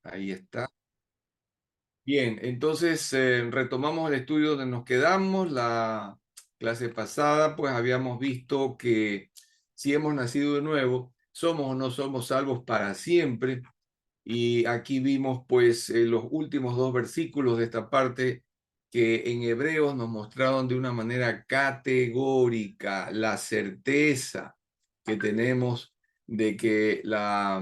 Ahí está. Bien, entonces retomamos el estudio donde nos quedamos. La clase pasada, pues habíamos visto que si hemos nacido de nuevo, somos o no somos salvos para siempre. Y aquí vimos, pues, los últimos dos versículos de esta parte que en Hebreos nos mostraron de una manera categórica la certeza que tenemos de que la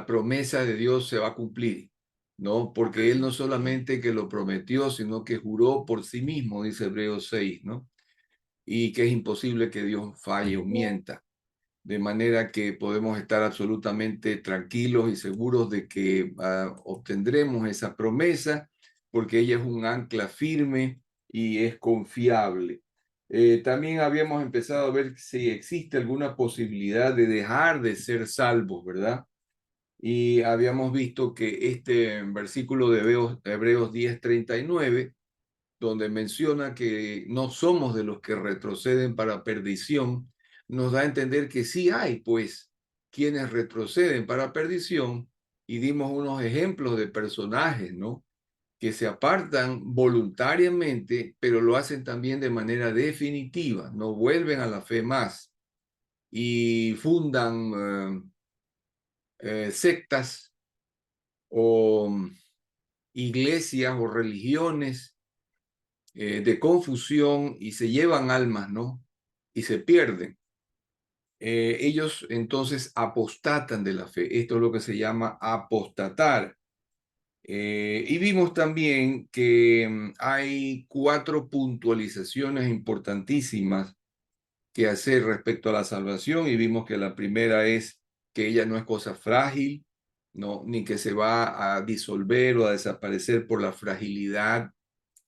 promesa de Dios se va a cumplir, ¿no? Porque Él no solamente que lo prometió, sino que juró por sí mismo, dice Hebreos 6, ¿no? Y que es imposible que Dios falle o mienta, de manera que podemos estar absolutamente tranquilos y seguros de que obtendremos esa promesa, porque ella es un ancla firme y es confiable. También habíamos empezado a ver si existe alguna posibilidad de dejar de ser salvos, ¿verdad? Y habíamos visto que este versículo de Hebreos 10:39, donde menciona que no somos de los que retroceden para perdición, nos da a entender que sí hay, pues, quienes retroceden para perdición, y dimos unos ejemplos de personajes, ¿no? Que se apartan voluntariamente, pero lo hacen también de manera definitiva, no vuelven a la fe más y fundan sectas o iglesias o religiones de confusión y se llevan almas, ¿no? Y se pierden. Ellos entonces apostatan de la fe. Esto es lo que se llama apostatar. Y vimos también que hay cuatro puntualizaciones importantísimas que hacer respecto a la salvación, y vimos que la primera es que ella no es cosa frágil, no, ni que se va a disolver o a desaparecer por la fragilidad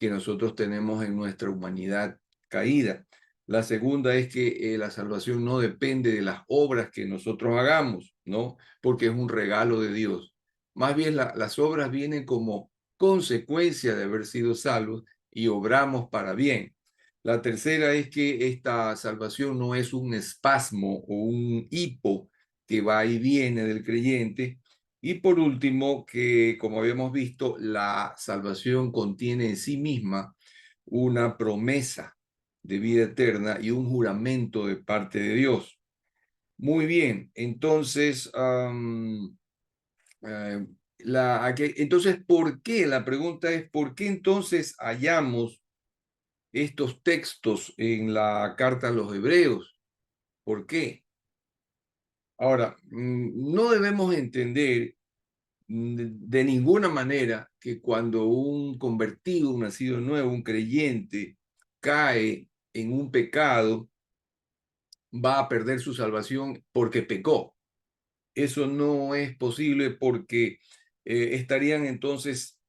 que nosotros tenemos en nuestra humanidad caída. La segunda es que la salvación no depende de las obras que nosotros hagamos, ¿no? Porque es un regalo de Dios. Más bien las obras vienen como consecuencia de haber sido salvos y obramos para bien. La tercera es que esta salvación no es un espasmo o un hipo que va y viene del creyente. Y por último, que como habíamos visto, la salvación contiene en sí misma una promesa de vida eterna y un juramento de parte de Dios. Muy bien, entonces, entonces, ¿por qué? La pregunta es, ¿por qué entonces hallamos estos textos en la carta a los hebreos? ¿Por qué? Ahora, no debemos entender de ninguna manera que cuando un convertido, un nacido nuevo, un creyente, cae en un pecado, va a perder su salvación porque pecó. Eso no es posible porque estarían entonces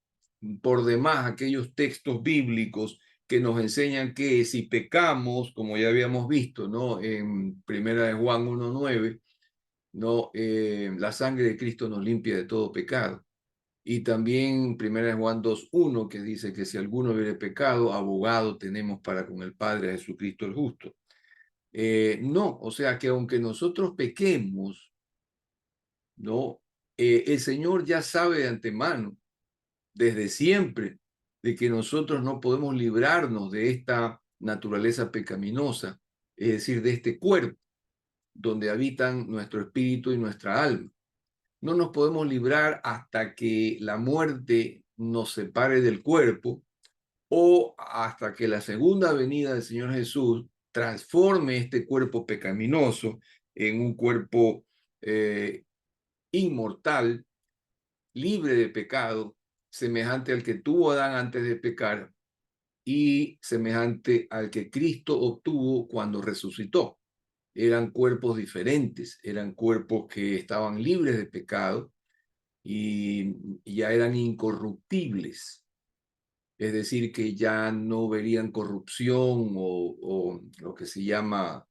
por demás aquellos textos bíblicos que nos enseñan que si pecamos, como ya habíamos visto, ¿no? En Primera de Juan 1:9, ¿no? La sangre de Cristo nos limpia de todo pecado. Y también Primera de Juan 2:1, que dice que si alguno hubiere pecado, abogado tenemos para con el Padre, Jesucristo el justo. No, o sea que aunque nosotros pequemos, ¿no? El Señor ya sabe de antemano, desde siempre, de que nosotros no podemos librarnos de esta naturaleza pecaminosa, es decir, de este cuerpo donde habitan nuestro espíritu y nuestra alma. No nos podemos librar hasta que la muerte nos separe del cuerpo o hasta que la segunda venida del Señor Jesús transforme este cuerpo pecaminoso en un cuerpo inmortal, libre de pecado, semejante al que tuvo Adán antes de pecar y semejante al que Cristo obtuvo cuando resucitó. Eran cuerpos diferentes, eran cuerpos que estaban libres de pecado y ya eran incorruptibles, es decir, que ya no verían corrupción o lo que se llama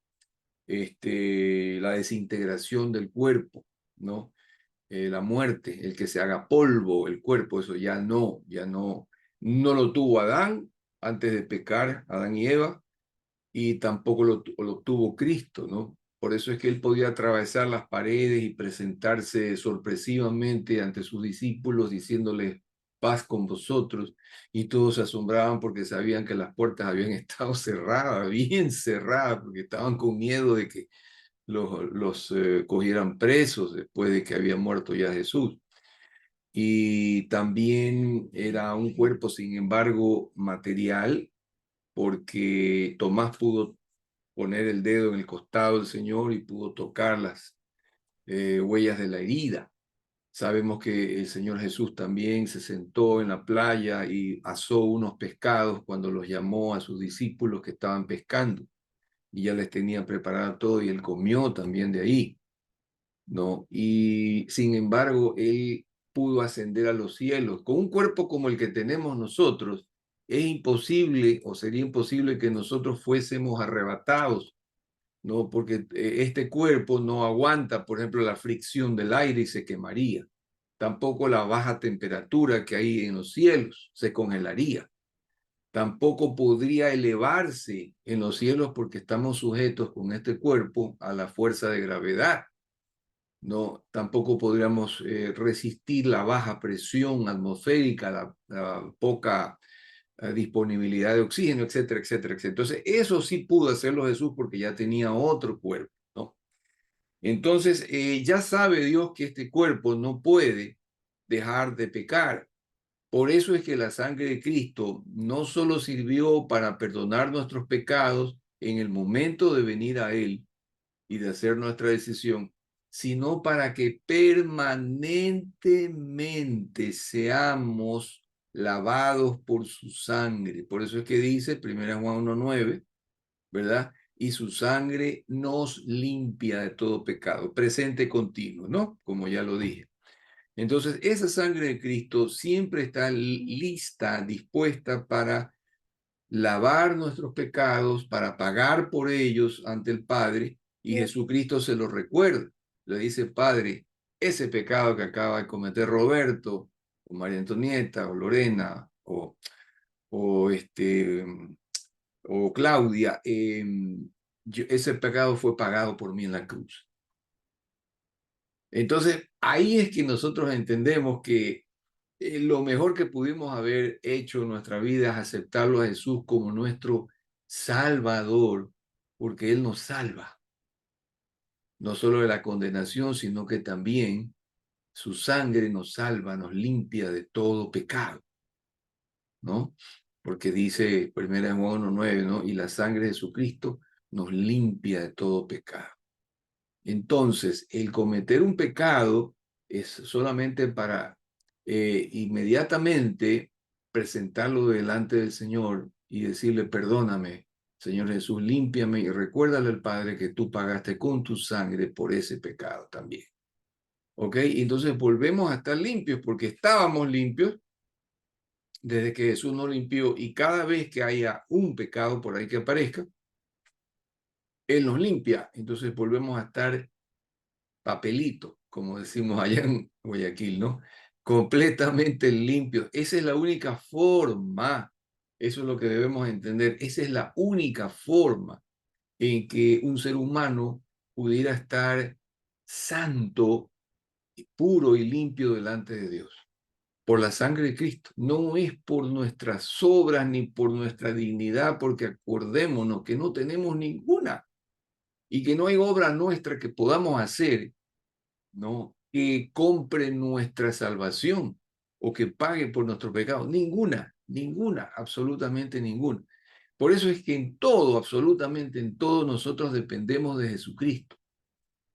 la desintegración del cuerpo, ¿no? La muerte, el que se haga polvo el cuerpo, eso no lo tuvo Adán antes de pecar, Adán y Eva, y tampoco lo tuvo Cristo, ¿no? Por eso es que él podía atravesar las paredes y presentarse sorpresivamente ante sus discípulos diciéndoles paz con vosotros, y todos se asombraban porque sabían que las puertas habían estado cerradas, bien cerradas, porque estaban con miedo de que los cogieran presos después de que había muerto ya Jesús. Y también era un cuerpo, sin embargo, material, porque Tomás pudo poner el dedo en el costado del Señor y pudo tocar las huellas de la herida. Sabemos que el Señor Jesús también se sentó en la playa y asó unos pescados cuando los llamó a sus discípulos que estaban pescando, y ya les tenía preparado todo y él comió también de ahí, ¿no? Y sin embargo, él pudo ascender a los cielos. Con un cuerpo como el que tenemos nosotros, es imposible o sería imposible que nosotros fuésemos arrebatados, ¿no? Porque este cuerpo no aguanta, por ejemplo, la fricción del aire y se quemaría. Tampoco la baja temperatura que hay en los cielos se congelaría. Tampoco podría elevarse en los cielos porque estamos sujetos con este cuerpo a la fuerza de gravedad. No, tampoco podríamos resistir la baja presión atmosférica, la poca disponibilidad de oxígeno, etcétera, etcétera, etcétera. Entonces, eso sí pudo hacerlo Jesús porque ya tenía otro cuerpo, ¿no? Entonces, ya sabe Dios que este cuerpo no puede dejar de pecar. Por eso es que la sangre de Cristo no solo sirvió para perdonar nuestros pecados en el momento de venir a Él y de hacer nuestra decisión, sino para que permanentemente seamos lavados por su sangre. Por eso es que dice 1 Juan 1:9, ¿verdad? Y su sangre nos limpia de todo pecado, presente continuo, ¿no? Como ya lo dije. Entonces, esa sangre de Cristo siempre está lista, dispuesta para lavar nuestros pecados, para pagar por ellos ante el Padre, y Jesucristo se lo recuerda. Le dice: Padre, ese pecado que acaba de cometer Roberto, o María Antonieta, o Lorena, o Claudia, ese pecado fue pagado por mí en la cruz. Entonces, ahí es que nosotros entendemos que lo mejor que pudimos haber hecho en nuestra vida es aceptarlo a Jesús como nuestro Salvador, porque Él nos salva, no solo de la condenación, sino que también su sangre nos salva, nos limpia de todo pecado, ¿no? Porque dice 1 Juan 1:9, ¿no? Y la sangre de Jesucristo nos limpia de todo pecado. Entonces, el cometer un pecado es solamente para inmediatamente presentarlo delante del Señor y decirle: perdóname, Señor Jesús, límpiame, y recuérdale al Padre que tú pagaste con tu sangre por ese pecado también. ¿Ok? Y entonces volvemos a estar limpios porque estábamos limpios desde que Jesús nos limpió, y cada vez que haya un pecado por ahí que aparezca, Él nos limpia. Entonces volvemos a estar papelito, como decimos allá en Guayaquil, ¿no? Completamente limpio. Esa es la única forma, eso es lo que debemos entender, esa es la única forma en que un ser humano pudiera estar santo, puro y limpio delante de Dios, por la sangre de Cristo. No es por nuestras obras ni por nuestra dignidad, porque acordémonos que no tenemos ninguna y que no hay obra nuestra que podamos hacer, ¿no? Que compre nuestra salvación o que pague por nuestro pecado. Ninguna, ninguna, absolutamente ninguna. Por eso es que en todo, absolutamente en todo, nosotros dependemos de Jesucristo,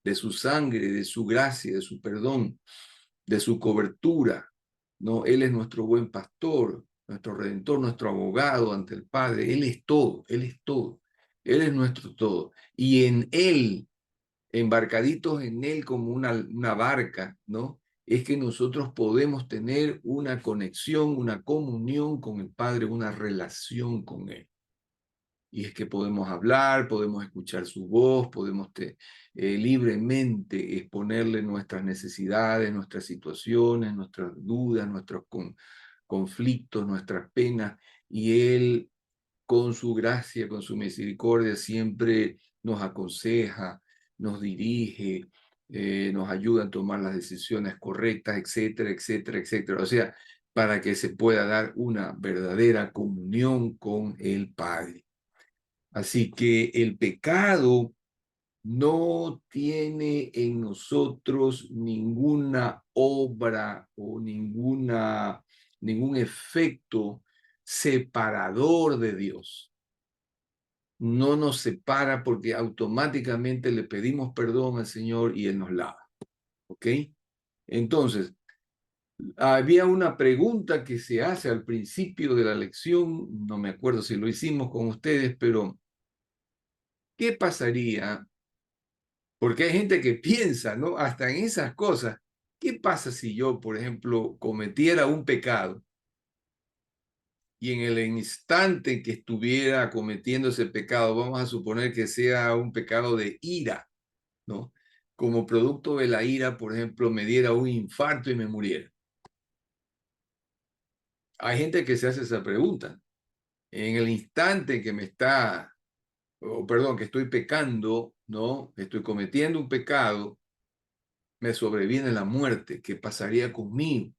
de su sangre, de su gracia, de su perdón, de su cobertura, ¿no? Él es nuestro buen pastor, nuestro redentor, nuestro abogado ante el Padre. Él es todo, Él es todo. Él es nuestro todo. Y en Él, embarcaditos en Él como una barca, ¿no? Es que nosotros podemos tener una conexión, una comunión con el Padre, una relación con Él. Y es que podemos hablar, podemos escuchar su voz, podemos libremente exponerle nuestras necesidades, nuestras situaciones, nuestras dudas, nuestros conflictos, nuestras penas, y Él, con su gracia, con su misericordia, siempre nos aconseja, nos dirige, nos ayuda a tomar las decisiones correctas, etcétera, etcétera, etcétera. O sea, para que se pueda dar una verdadera comunión con el Padre. Así que el pecado no tiene en nosotros ninguna obra o ningún efecto separador de Dios. No nos separa porque automáticamente le pedimos perdón al Señor y Él nos lava. ¿Ok? Entonces, había una pregunta que se hace al principio de la lección, no me acuerdo si lo hicimos con ustedes, pero ¿qué pasaría? Porque hay gente que piensa, ¿no? Hasta en esas cosas. ¿Qué pasa si yo, por ejemplo, cometiera un pecado y en el instante que estuviera cometiendo ese pecado, vamos a suponer que sea un pecado de ira, ¿no? Como producto de la ira, por ejemplo, me diera un infarto y me muriera? Hay gente que se hace esa pregunta. En el instante que me está, o perdón, que estoy pecando, ¿no? Que estoy cometiendo un pecado, me sobreviene la muerte. ¿Qué pasaría conmigo?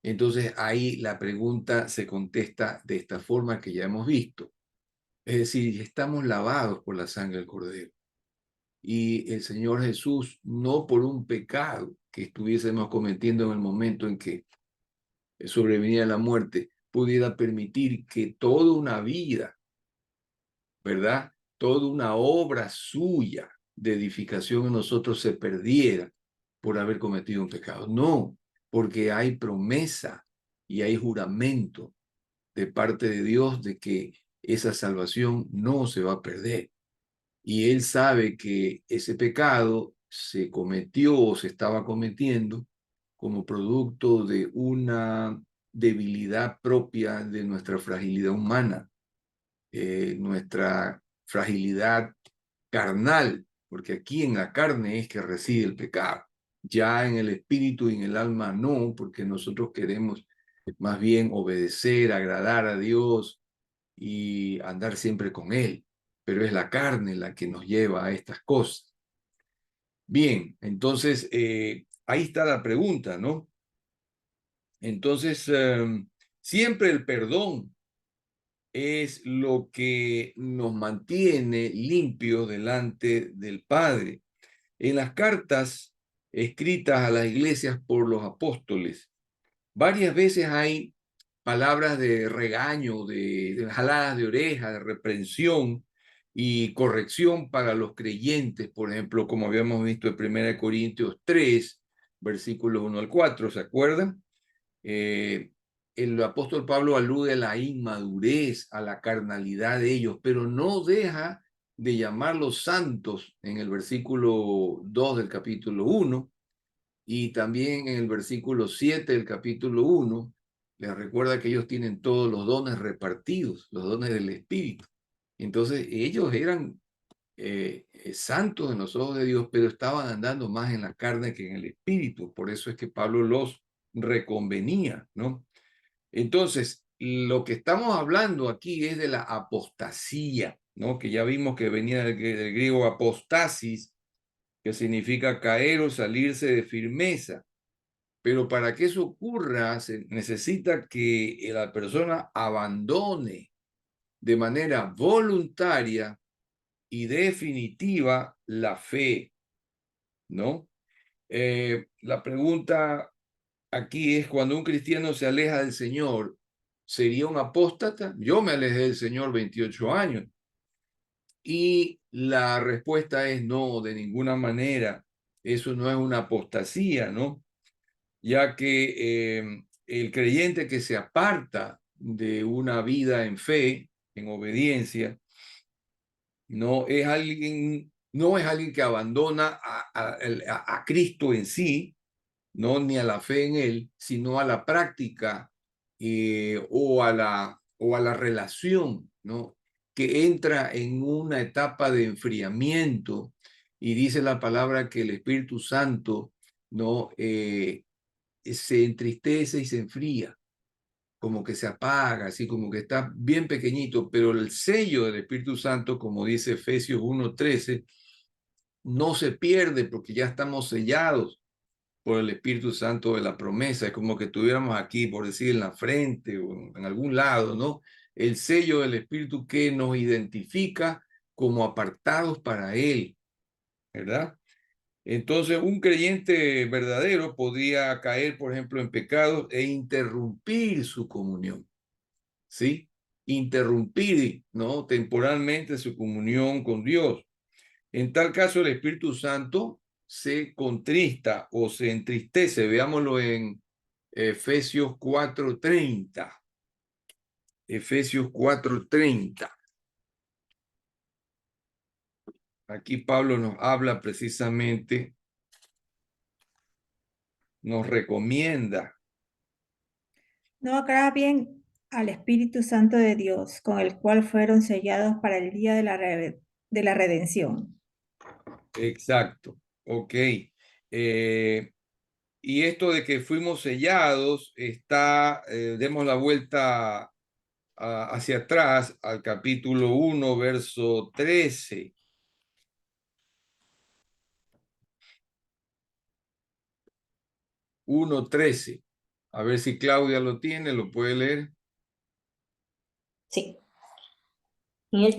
Entonces ahí la pregunta se contesta de esta forma que ya hemos visto. Es decir, estamos lavados por la sangre del Cordero. Y el Señor Jesús, no por un pecado que estuviésemos cometiendo en el momento en que sobreviniera la muerte, pudiera permitir que toda una vida, ¿verdad? Toda una obra suya de edificación en nosotros se perdiera por haber cometido un pecado. No, porque hay promesa y hay juramento de parte de Dios de que esa salvación no se va a perder. Y Él sabe que ese pecado se cometió o se estaba cometiendo como producto de una debilidad propia de nuestra fragilidad humana, nuestra fragilidad carnal, porque aquí en la carne es que reside el pecado. Ya en el espíritu y en el alma no, porque nosotros queremos más bien obedecer, agradar a Dios y andar siempre con Él, pero es la carne la que nos lleva a estas cosas. Bien, entonces ahí está la pregunta, ¿no? Entonces, siempre el perdón es lo que nos mantiene limpios delante del Padre. En las cartas escritas a las iglesias por los apóstoles, varias veces hay palabras de regaño, de jaladas de oreja, de reprensión y corrección para los creyentes, por ejemplo, como habíamos visto en 1 Corintios 3, versículos 1 al 4, ¿se acuerdan? El apóstol Pablo alude a la inmadurez, a la carnalidad de ellos, pero no deja de llamarlos santos en el versículo 2 del capítulo 1 y también en el versículo 7 del capítulo 1 les recuerda que ellos tienen todos los dones repartidos, los dones del Espíritu. Entonces ellos eran santos en los ojos de Dios, pero estaban andando más en la carne que en el Espíritu. Por eso es que Pablo los reconvenía, ¿no? Entonces, lo que estamos hablando aquí es de la apostasía, ¿no? Que ya vimos que venía del griego apostasis, que significa caer o salirse de firmeza. Pero para que eso ocurra, se necesita que la persona abandone de manera voluntaria y definitiva la fe, ¿no? La pregunta aquí es, cuando un cristiano se aleja del Señor, ¿sería un apóstata? Yo me alejé del Señor 28 años. Y la respuesta es no, de ninguna manera. Eso no es una apostasía, ¿no? Ya que el creyente que se aparta de una vida en fe, en obediencia, no es alguien que abandona a Cristo en sí, no ni a la fe en Él, sino a la práctica o a la relación, ¿no? Que entra en una etapa de enfriamiento y dice la palabra que el Espíritu Santo, ¿no? Se entristece y se enfría, como que se apaga, así como que está bien pequeñito, pero el sello del Espíritu Santo, como dice Efesios 1:13, no se pierde porque ya estamos sellados por el Espíritu Santo de la promesa. Es como que tuviéramos aquí, por decir, en la frente o en algún lado, ¿no? El sello del Espíritu que nos identifica como apartados para Él, ¿verdad? Entonces, un creyente verdadero podría caer, por ejemplo, en pecados e interrumpir su comunión, ¿sí? Interrumpir, ¿no? Temporalmente su comunión con Dios. En tal caso, el Espíritu Santo se contrista o se entristece. Veámoslo en Efesios 4:30. Efesios 4:30. Aquí Pablo nos habla precisamente, nos recomienda. No agravien al Espíritu Santo de Dios, con el cual fueron sellados para el día de de la redención. Exacto, ok. Y esto de que fuimos sellados está, demos la vuelta hacia atrás al capítulo 1, verso 13. 1:13. A ver si Claudia lo tiene, lo puede leer. Sí. En él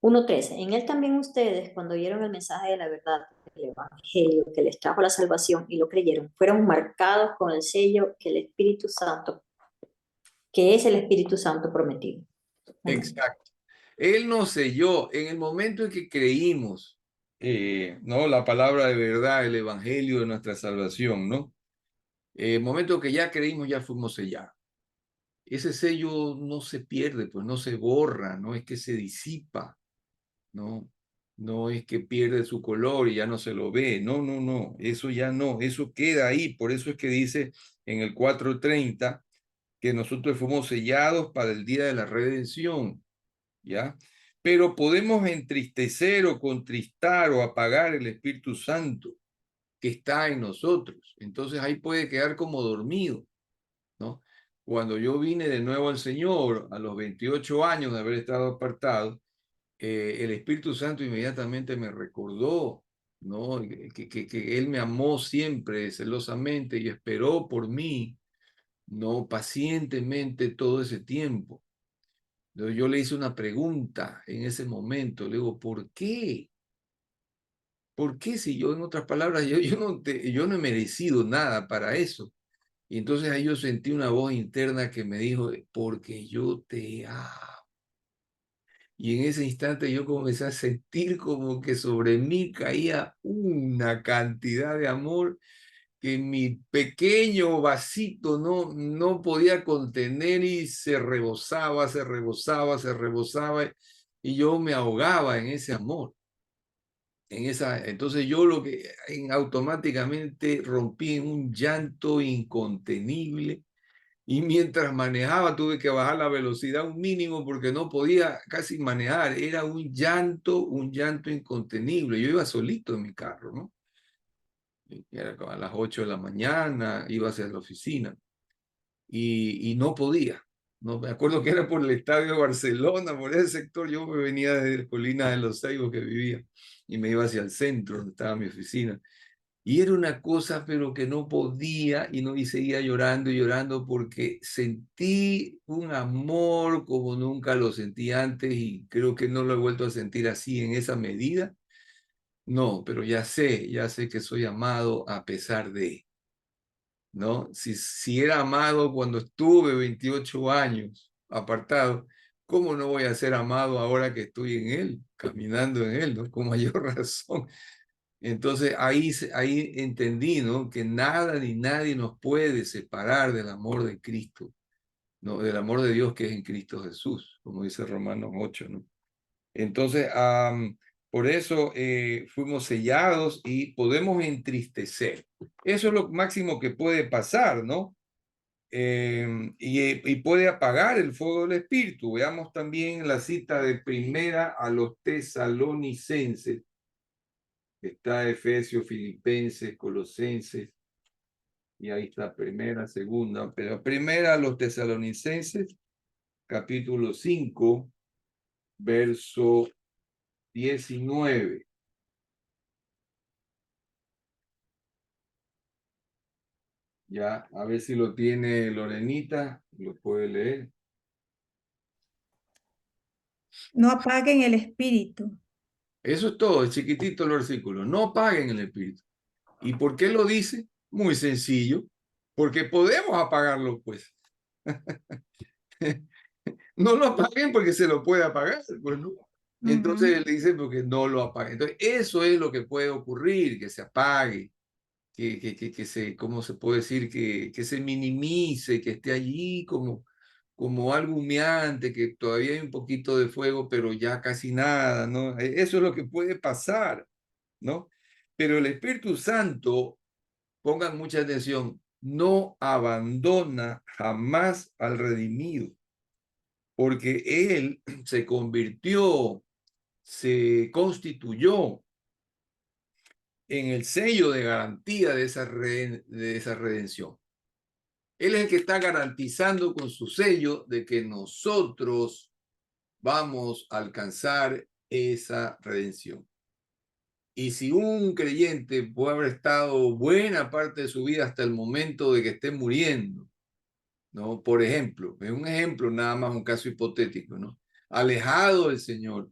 1:13. En él también ustedes, cuando oyeron el mensaje de la verdad, el evangelio que les trajo la salvación y lo creyeron, fueron marcados con el sello que el Espíritu Santo, que es el Espíritu Santo prometido. Amén. Exacto. Él nos selló en el momento en que creímos, ¿no? La palabra de verdad, el evangelio de nuestra salvación, ¿no? El momento que ya creímos, ya fuimos sellados. Ese sello no se pierde, pues no se borra, no es que se disipa, ¿no? No es que pierde su color y ya no se lo ve, no, no, no, eso ya no, eso queda ahí. Por eso es que dice en el 4:30 que nosotros fuimos sellados para el día de la redención, ¿ya? Pero podemos entristecer o contristar o apagar el Espíritu Santo que está en nosotros. Entonces ahí puede quedar como dormido, ¿no? Cuando yo vine de nuevo al Señor a los 28 años de haber estado apartado, el Espíritu Santo inmediatamente me recordó, ¿no? Que Él me amó siempre celosamente y esperó por mí, ¿no? Pacientemente todo ese tiempo. Entonces yo le hice una pregunta en ese momento, le digo, ¿por qué? ¿Por qué si yo, en otras palabras, yo no he merecido nada para eso? Y entonces ahí yo sentí una voz interna que me dijo, porque yo te amo. Y en ese instante yo comencé a sentir como que sobre mí caía una cantidad de amor que mi pequeño vasito no podía contener y se rebosaba, se rebosaba, se rebosaba y yo me ahogaba en ese amor. Entonces yo automáticamente rompí en un llanto incontenible y mientras manejaba tuve que bajar la velocidad un mínimo porque no podía casi manejar. Era un llanto incontenible. Yo iba solito en mi carro, ¿no? Era como a las 8 de la mañana, iba hacia la oficina y no podía. No, me acuerdo que era por el estadio de Barcelona, por ese sector. Yo me venía desde Colina de los Ceibos que vivía y me iba hacia el centro donde estaba mi oficina. Y era una cosa, pero que no podía y seguía llorando y llorando porque sentí un amor como nunca lo sentí antes y creo que no lo he vuelto a sentir así en esa medida. No, pero ya sé que soy amado a pesar de, ¿no? Si era amado cuando estuve 28 años apartado, ¿cómo no voy a ser amado ahora que estoy en Él, caminando en Él, ¿no? Con mayor razón. Entonces ahí entendí, ¿no? Que nada ni nadie nos puede separar del amor de Cristo, ¿no? Del amor de Dios que es en Cristo Jesús, como dice Romanos 8, ¿no? Entonces, por eso fuimos sellados y podemos entristecer. Eso es lo máximo que puede pasar, ¿no? Y puede apagar el fuego del Espíritu. Veamos también la cita de primera a los tesalonicenses. Está Efesios, Filipenses, Colosenses, y ahí está primera, segunda, pero primera a los tesalonicenses, capítulo 5, verso 19. Ya, a ver si lo tiene Lorenita, lo puede leer. No apaguen el espíritu. Eso es todo, es chiquitito el versículo. No apaguen el espíritu. ¿Y por qué lo dice? Muy sencillo, porque podemos apagarlo, pues. No lo apaguen porque se lo puede apagar, pues no. Entonces Ujú. él dice porque no lo apaguen. Entonces eso es lo que puede ocurrir, que se apague, que se, ¿cómo se puede decir? Que se minimice, que esté allí como algo humeante, que todavía hay un poquito de fuego, pero ya casi nada, ¿no? Eso es lo que puede pasar, ¿no? Pero el Espíritu Santo, pongan mucha atención, no abandona jamás al redimido, porque él se convirtió, se constituyó en el sello de garantía de esa redención. Él es el que está garantizando con su sello de que nosotros vamos a alcanzar esa redención. Y si un creyente puede haber estado buena parte de su vida hasta el momento de que esté muriendo, ¿no? Por ejemplo, es un ejemplo, nada más un caso hipotético, ¿no? Alejado del Señor,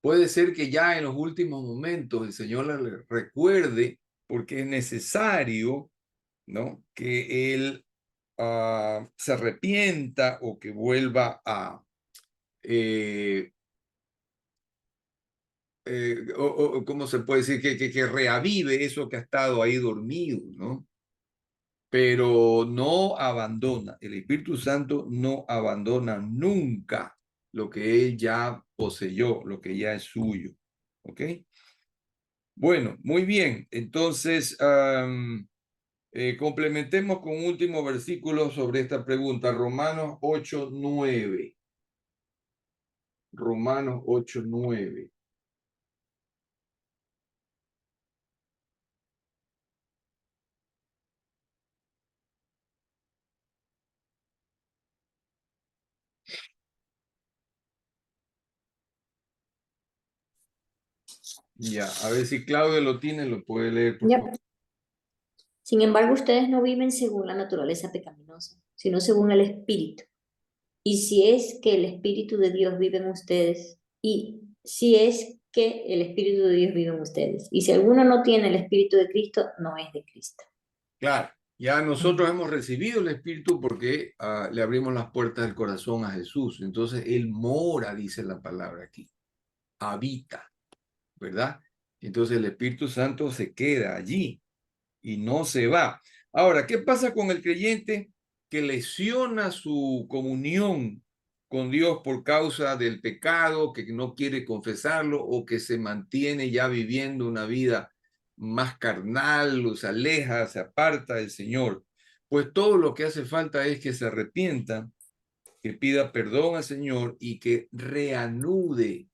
puede ser que ya en los últimos momentos el Señor le recuerde, porque es necesario, ¿no? Que Él se arrepienta o que vuelva a, eh, ¿cómo se puede decir? Que reavive eso que ha estado ahí dormido, ¿no? Pero no abandona. El Espíritu Santo no abandona nunca lo que Él ya poseyó, lo que ya es suyo. ¿Ok? Bueno, muy bien. Entonces, complementemos con un último versículo sobre esta pregunta. Romanos 8:9. Romanos 8:9. Ya, a ver si Claudia lo tiene, lo puede leer, por Ya. favor. Sin embargo, ustedes no viven según la naturaleza pecaminosa, sino según el Espíritu. Y si es que el Espíritu de Dios vive en ustedes, y si es que el Espíritu de Dios vive en ustedes, y si alguno no tiene el Espíritu de Cristo, no es de Cristo. Claro, ya nosotros hemos recibido el Espíritu porque le abrimos las puertas del corazón a Jesús. Entonces, Él mora, dice la palabra aquí, habita, ¿verdad? Entonces el Espíritu Santo se queda allí y no se va. Ahora, ¿qué pasa con el creyente que lesiona su comunión con Dios por causa del pecado, que no quiere confesarlo o que se mantiene ya viviendo una vida más carnal, o se aleja, se aparta del Señor? Pues todo lo que hace falta es que se arrepienta, que pida perdón al Señor y que reanude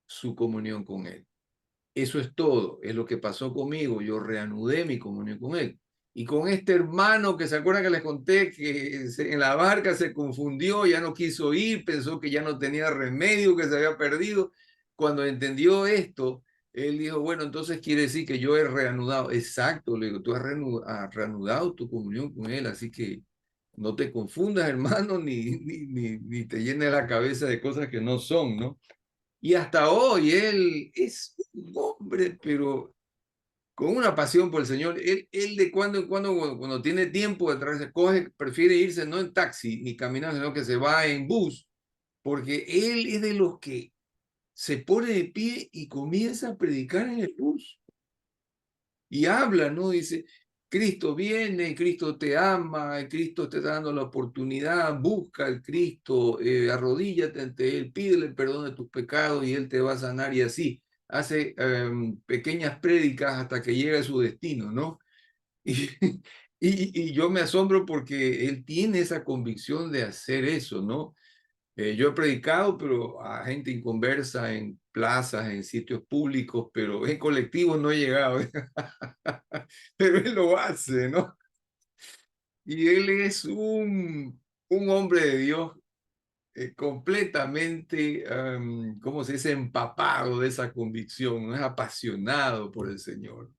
su comunión con Él. Eso es todo, es lo que pasó conmigo. Yo reanudé mi comunión con él. Y con este hermano que se acuerdan que les conté que en la barca se confundió, ya no quiso ir, pensó que ya no tenía remedio, que se había perdido. Cuando entendió esto, él dijo, bueno, entonces quiere decir que yo he reanudado. Exacto, le digo, tú has reanudado tu comunión con él, así que no te confundas, hermano, ni te llenes la cabeza de cosas que no son, ¿no? Y hasta hoy él es un hombre, pero con una pasión por el Señor. Él de cuando en cuando, cuando tiene tiempo de traerse, coge, prefiere irse no en taxi ni caminando, sino que se va en bus, porque él es de los que se pone de pie y comienza a predicar en el bus. Y habla, ¿no? Dice, Cristo viene, Cristo te ama, Cristo te está dando la oportunidad, busca al Cristo, arrodíllate ante Él, pídele perdón de tus pecados y Él te va a sanar y así. Hace pequeñas prédicas hasta que llega a su destino, ¿no? Y, y yo me asombro porque Él tiene esa convicción de hacer eso, ¿no? Yo he predicado, pero a gente inconversa en plazas, en sitios públicos, pero en colectivos no he llegado. Pero él lo hace, ¿no? Y él es un hombre de Dios completamente, ¿cómo se dice?, empapado de esa convicción, ¿no? Es apasionado por el Señor.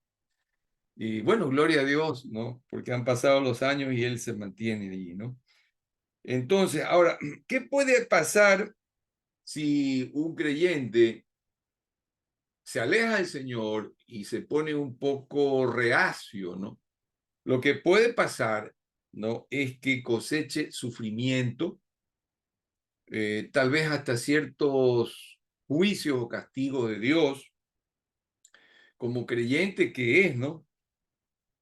Y bueno, gloria a Dios, ¿no? Porque han pasado los años y Él se mantiene allí, ¿no? Entonces, ahora, ¿qué puede pasar si un creyente se aleja del Señor y se pone un poco reacio, ¿no? Lo que puede pasar, ¿no? Es que coseche sufrimiento, tal vez hasta ciertos juicios o castigos de Dios, como creyente que es, ¿no?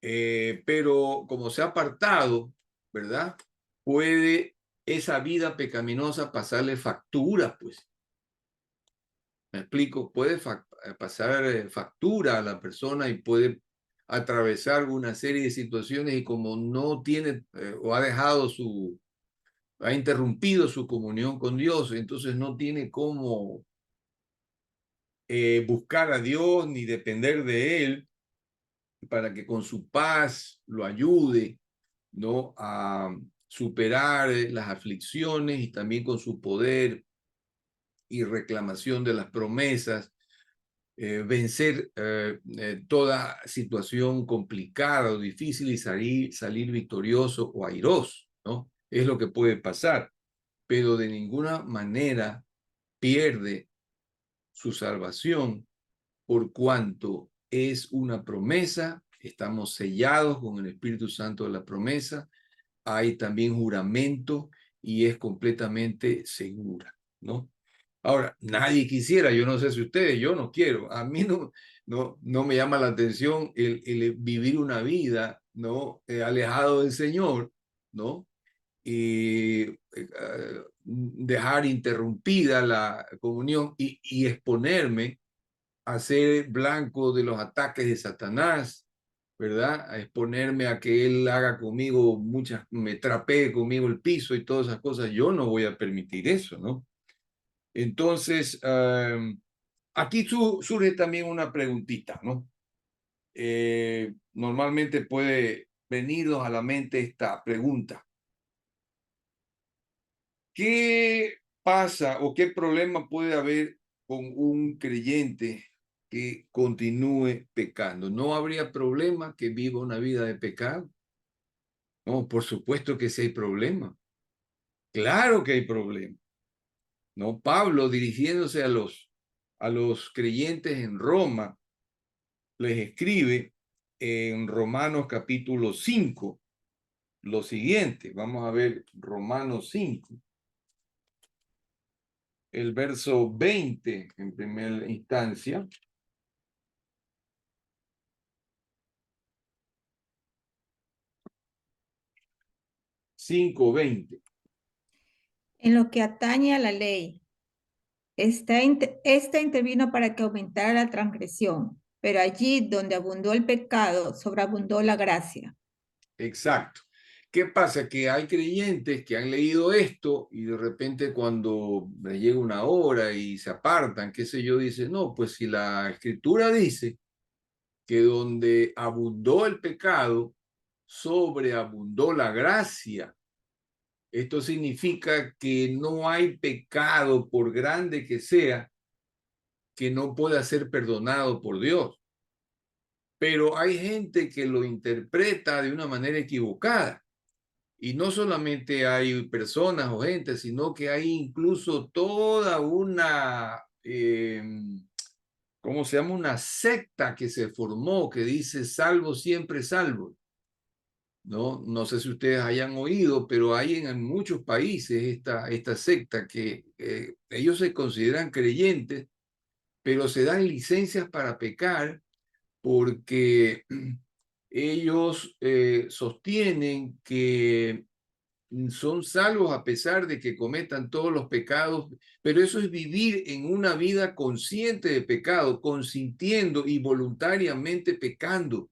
Pero como se ha apartado, ¿verdad? Puede esa vida pecaminosa pasarle factura, pues. Me explico, puede pasar factura a la persona y puede atravesar una serie de situaciones y como no tiene o ha dejado ha interrumpido su comunión con Dios, entonces no tiene cómo buscar a Dios ni depender de Él para que con su paz lo ayude, ¿no? A superar las aflicciones y también con su poder y reclamación de las promesas, vencer toda situación complicada o difícil y salir victorioso o airoso, ¿no? Es lo que puede pasar, pero de ninguna manera pierde su salvación por cuanto es una promesa, estamos sellados con el Espíritu Santo de la promesa, hay también juramento y es completamente segura, ¿no? Ahora, nadie quisiera, yo no sé si ustedes, yo no quiero, a mí no me llama la atención el vivir una vida, ¿no? Alejado del Señor, ¿no? Y dejar interrumpida la comunión y exponerme a ser blanco de los ataques de Satanás, ¿verdad? A exponerme a que él haga conmigo me trapee conmigo el piso y todas esas cosas. Yo no voy a permitir eso, ¿no? Entonces, aquí surge también una preguntita, ¿no? Normalmente puede venirnos a la mente esta pregunta. ¿Qué pasa o qué problema puede haber con un creyente que continúe pecando? ¿No habría problema que viva una vida de pecado? No, por supuesto que sí hay problema. Claro que hay problema. No, Pablo dirigiéndose a los creyentes en Roma, les escribe en Romanos capítulo 5 lo siguiente. Vamos a ver Romanos 5. El verso 20 en primera instancia. Cinco veinte. En lo que atañe a la ley, esta intervino para que aumentara la transgresión, pero allí donde abundó el pecado, sobreabundó la gracia. Exacto. ¿Qué pasa? Que hay creyentes que han leído esto y de repente cuando les llega una hora y se apartan, qué sé yo, dicen, no, pues si la escritura dice que donde abundó el pecado, sobreabundó la gracia. Esto significa que no hay pecado, por grande que sea, que no pueda ser perdonado por Dios. Pero hay gente que lo interpreta de una manera equivocada. Y no solamente hay personas o gente, sino que hay incluso toda una, ¿cómo se llama? Una secta que se formó que dice salvo siempre salvo. ¿No? No sé si ustedes hayan oído, pero hay en muchos países esta secta que ellos se consideran creyentes, pero se dan licencias para pecar porque ellos sostienen que son salvos a pesar de que cometan todos los pecados, pero eso es vivir en una vida consciente de pecado, consintiendo y voluntariamente pecando.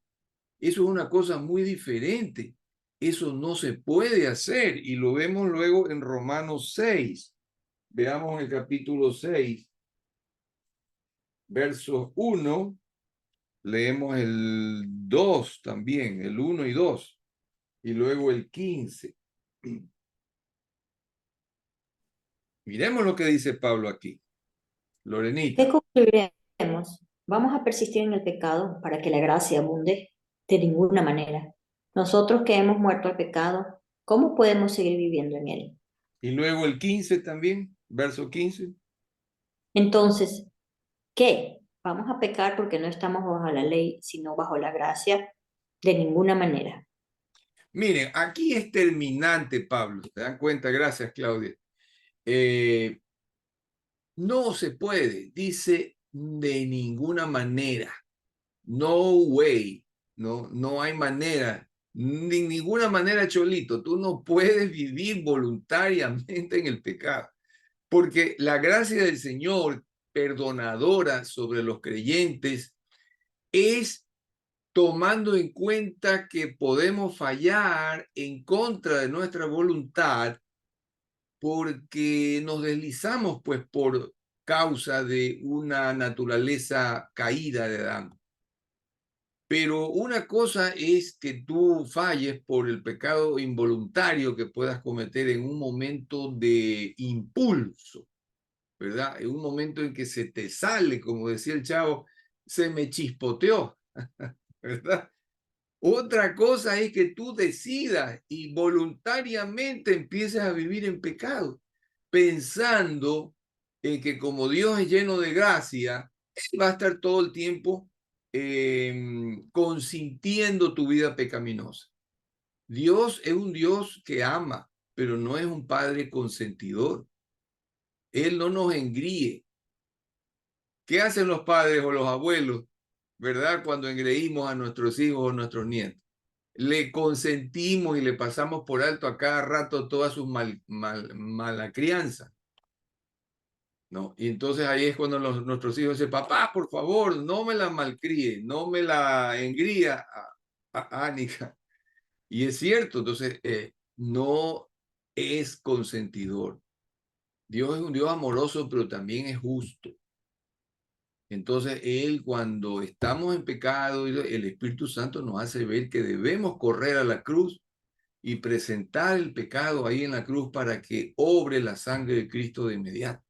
Eso es una cosa muy diferente. Eso no se puede hacer y lo vemos luego en Romanos 6. Veamos el capítulo 6, versos 1. Leemos el 2 también, el 1 y 2. Y luego el 15. Miremos lo que dice Pablo aquí. ¿Qué Lorenita. concluiremos? ¿Vamos a persistir en el pecado para que la gracia abunde? De ninguna manera. Nosotros que hemos muerto al pecado, ¿cómo podemos seguir viviendo en él? Y luego el 15 también, verso 15. Entonces, ¿qué? ¿Vamos a pecar porque no estamos bajo la ley, sino bajo la gracia? De ninguna manera. Miren, aquí es terminante, Pablo. ¿Se dan cuenta? Gracias, Claudia. Eh, no se puede, dice de ninguna manera. No way. No, no hay manera. De ninguna manera, Cholito. Tú no puedes vivir voluntariamente en el pecado. Porque la gracia del Señor perdonadora sobre los creyentes es tomando en cuenta que podemos fallar en contra de nuestra voluntad porque nos deslizamos pues por causa de una naturaleza caída de Adán. Pero una cosa es que tú falles por el pecado involuntario que puedas cometer en un momento de impulso, ¿verdad? En un momento en que se te sale, como decía el chavo, se me chispoteó, ¿verdad? Otra cosa es que tú decidas y voluntariamente empieces a vivir en pecado, pensando en que como Dios es lleno de gracia, Él va a estar todo el tiempo consintiendo tu vida pecaminosa. Dios es un Dios que ama, pero no es un padre consentidor. Él no nos engríe. ¿Qué hacen los padres o los abuelos, verdad? Cuando engreímos a nuestros hijos o nuestros nietos. Le consentimos y le pasamos por alto a cada rato toda su mala crianza, ¿no? Y entonces ahí es cuando nuestros hijos dicen, papá, por favor, no me la malcríe, no me la engría a Ánica. Y es cierto, entonces no es consentidor. Dios es un Dios amoroso, pero también es justo. Entonces, Él cuando estamos en pecado, el Espíritu Santo nos hace ver que debemos correr a la cruz y presentar el pecado ahí en la cruz para que obre la sangre de Cristo de inmediato.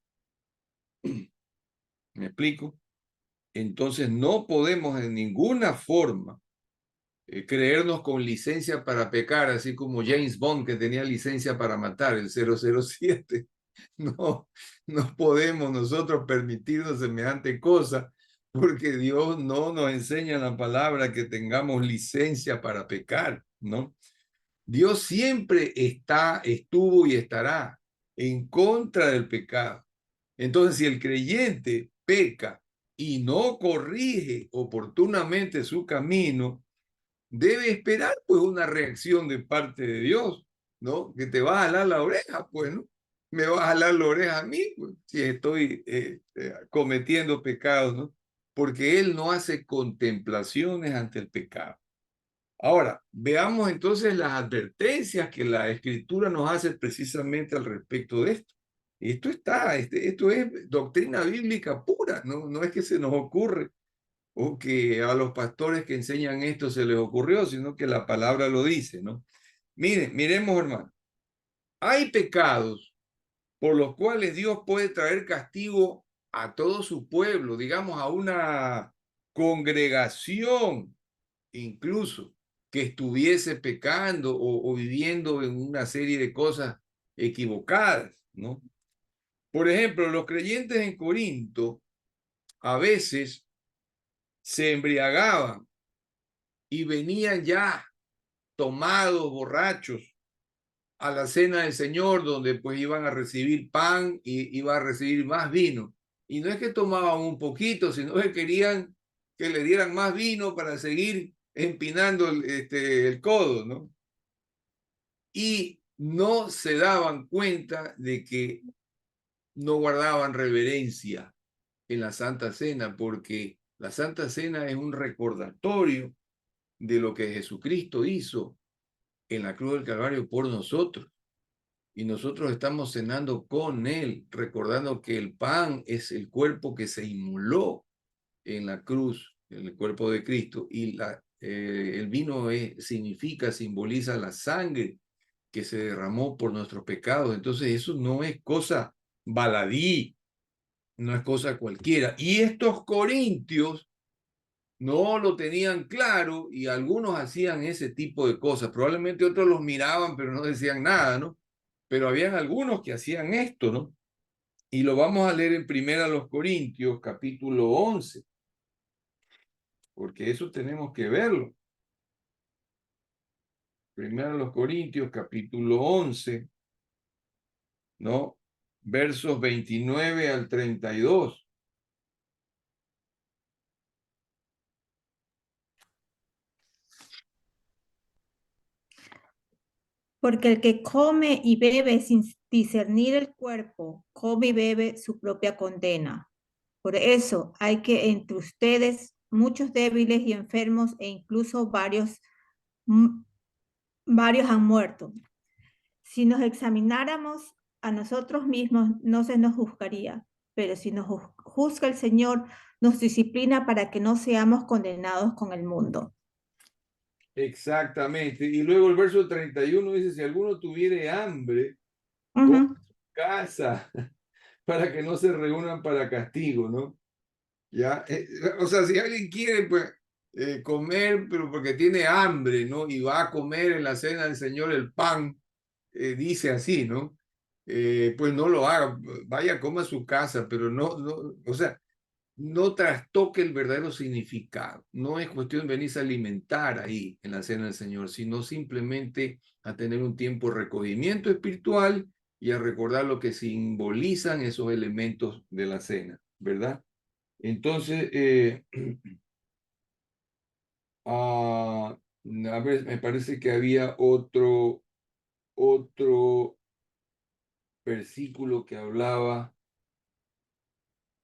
¿Me explico? Entonces no podemos en ninguna forma creernos con licencia para pecar, así como James Bond que tenía licencia para matar, el 007. No, no podemos nosotros permitirnos semejante cosa porque Dios no nos enseña en la palabra que tengamos licencia para pecar, ¿no? Dios siempre estuvo y estará en contra del pecado. Entonces, si el creyente peca y no corrige oportunamente su camino, debe esperar pues una reacción de parte de Dios, ¿no? Que te va a jalar la oreja, pues, ¿no? Me va a jalar la oreja a mí, pues, si estoy cometiendo pecados, ¿no? Porque Él no hace contemplaciones ante el pecado. Ahora, veamos entonces las advertencias que la Escritura nos hace precisamente al respecto de esto. Esto es doctrina bíblica pura, ¿no? No es que se nos ocurre o que a los pastores que enseñan esto se les ocurrió, sino que la palabra lo dice, ¿no? Miren, miremos, hermano. Hay pecados por los cuales Dios puede traer castigo a todo su pueblo, digamos, a una congregación incluso que estuviese pecando o viviendo en una serie de cosas equivocadas, ¿no? Por ejemplo, los creyentes en Corinto a veces se embriagaban y venían ya tomados, borrachos, a la cena del Señor, donde pues iban a recibir pan y iban a recibir más vino. Y no es que tomaban un poquito, sino que querían que le dieran más vino para seguir empinando el codo, ¿no? Y no se daban cuenta de que no guardaban reverencia en la Santa Cena, porque la Santa Cena es un recordatorio de lo que Jesucristo hizo en la cruz del Calvario por nosotros. Y nosotros estamos cenando con Él, recordando que el pan es el cuerpo que se inmoló en la cruz, el cuerpo de Cristo, y el vino significa, simboliza la sangre que se derramó por nuestros pecados. Entonces eso no es cosa baladí, no es cosa cualquiera. Y estos corintios no lo tenían claro y algunos hacían ese tipo de cosas. Probablemente otros los miraban, pero no decían nada, ¿no? Pero habían algunos que hacían esto, ¿no? Y lo vamos a leer en Primera los Corintios, capítulo 11, porque eso tenemos que verlo. Primera los Corintios, capítulo 11, ¿no? Versos 29 al 32. Porque el que come y bebe sin discernir el cuerpo, come y bebe su propia condena. Por eso hay que entre ustedes muchos débiles y enfermos e incluso varios han muerto. Si nos examináramos a nosotros mismos, no se nos juzgaría, pero si nos juzga el Señor, nos disciplina para que no seamos condenados con el mundo. Exactamente. Y luego el verso 31 dice, si alguno tuviere hambre, coma en su casa para que no se reúnan para castigo, ¿no? Ya, o sea, si alguien quiere, pues, comer, pero porque tiene hambre, ¿no? Y va a comer en la cena del Señor el pan, dice así, ¿no? Pues no lo haga, vaya, coma a su casa, pero no, o sea, no trastoque el verdadero significado. No es cuestión de venirse a alimentar ahí en la cena del Señor, sino simplemente a tener un tiempo de recogimiento espiritual y a recordar lo que simbolizan esos elementos de la cena, ¿verdad? Entonces, a ver, me parece que había otro versículo que hablaba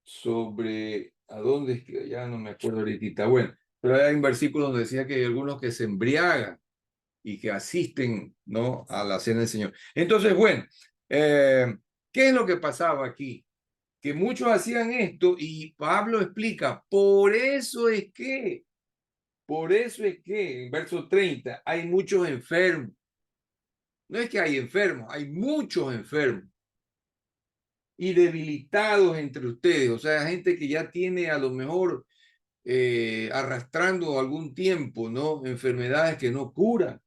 sobre, ¿a dónde es que? Ya no me acuerdo ahorita. Bueno, pero hay un versículo donde decía que hay algunos que se embriagan y que asisten, ¿no?, a la cena del Señor. Entonces, bueno, ¿qué es lo que pasaba aquí? Que muchos hacían esto y Pablo explica, por eso es que, en verso 30, hay muchos enfermos. No es que hay enfermos, hay muchos enfermos y debilitados entre ustedes. O sea, gente que ya tiene a lo mejor arrastrando algún tiempo, ¿no? Enfermedades que no curan,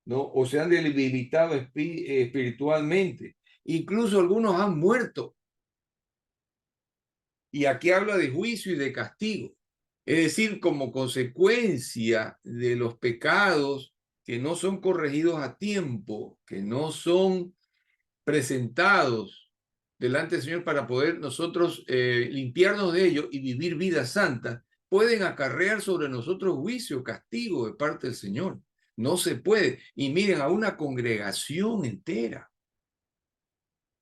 ¿no? O se han debilitado espiritualmente. Incluso algunos han muerto. Y aquí habla de juicio y de castigo. Es decir, como consecuencia de los pecados que no son corregidos a tiempo, que no son presentados delante del Señor para poder nosotros limpiarnos de ellos y vivir vidas santas, pueden acarrear sobre nosotros juicio, castigo de parte del Señor. No se puede. Y miren, a una congregación entera,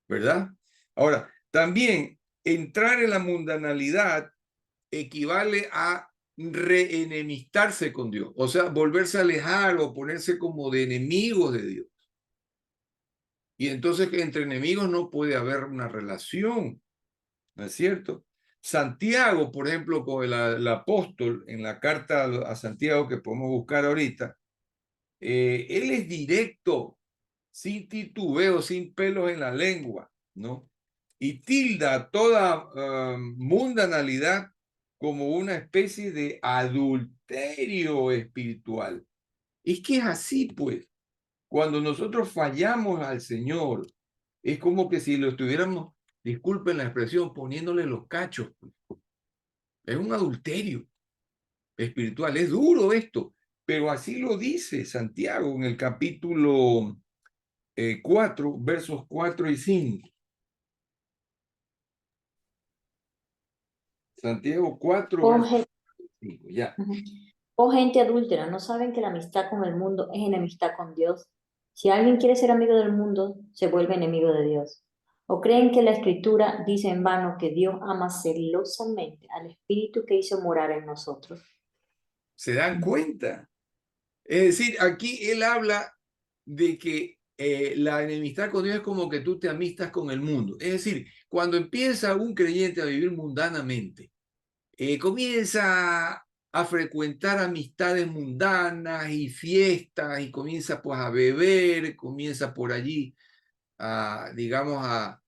¿verdad? Ahora, también entrar en la mundanalidad equivale a reenemistarse con Dios, o sea, volverse a alejar o ponerse como de enemigos de Dios. Y entonces entre enemigos no puede haber una relación, ¿no es cierto? Santiago, por ejemplo, con el apóstol en la carta a Santiago que podemos buscar ahorita, él es directo, sin titubeo, sin pelos en la lengua, ¿no? Y tilda toda mundanalidad como una especie de adulterio espiritual. Es que es así, pues. Cuando nosotros fallamos al Señor, es como que si lo estuviéramos, disculpen la expresión, poniéndole los cachos. Es un adulterio espiritual. Es duro esto, pero así lo dice Santiago en el capítulo 4, versos 4 y 5. Santiago 4, Oh, versos 5. Ya. oh gente adúltera, ¿no saben que la amistad con el mundo es enemistad con Dios? Si alguien quiere ser amigo del mundo, se vuelve enemigo de Dios. ¿O creen que la Escritura dice en vano que Dios ama celosamente al Espíritu que hizo morar en nosotros? ¿Se dan cuenta? Es decir, aquí él habla de que la enemistad con Dios es como que tú te amistas con el mundo. Es decir, cuando empieza un creyente a vivir mundanamente, comienza a frecuentar amistades mundanas y fiestas y comienza pues a beber, comienza por allí a, digamos, a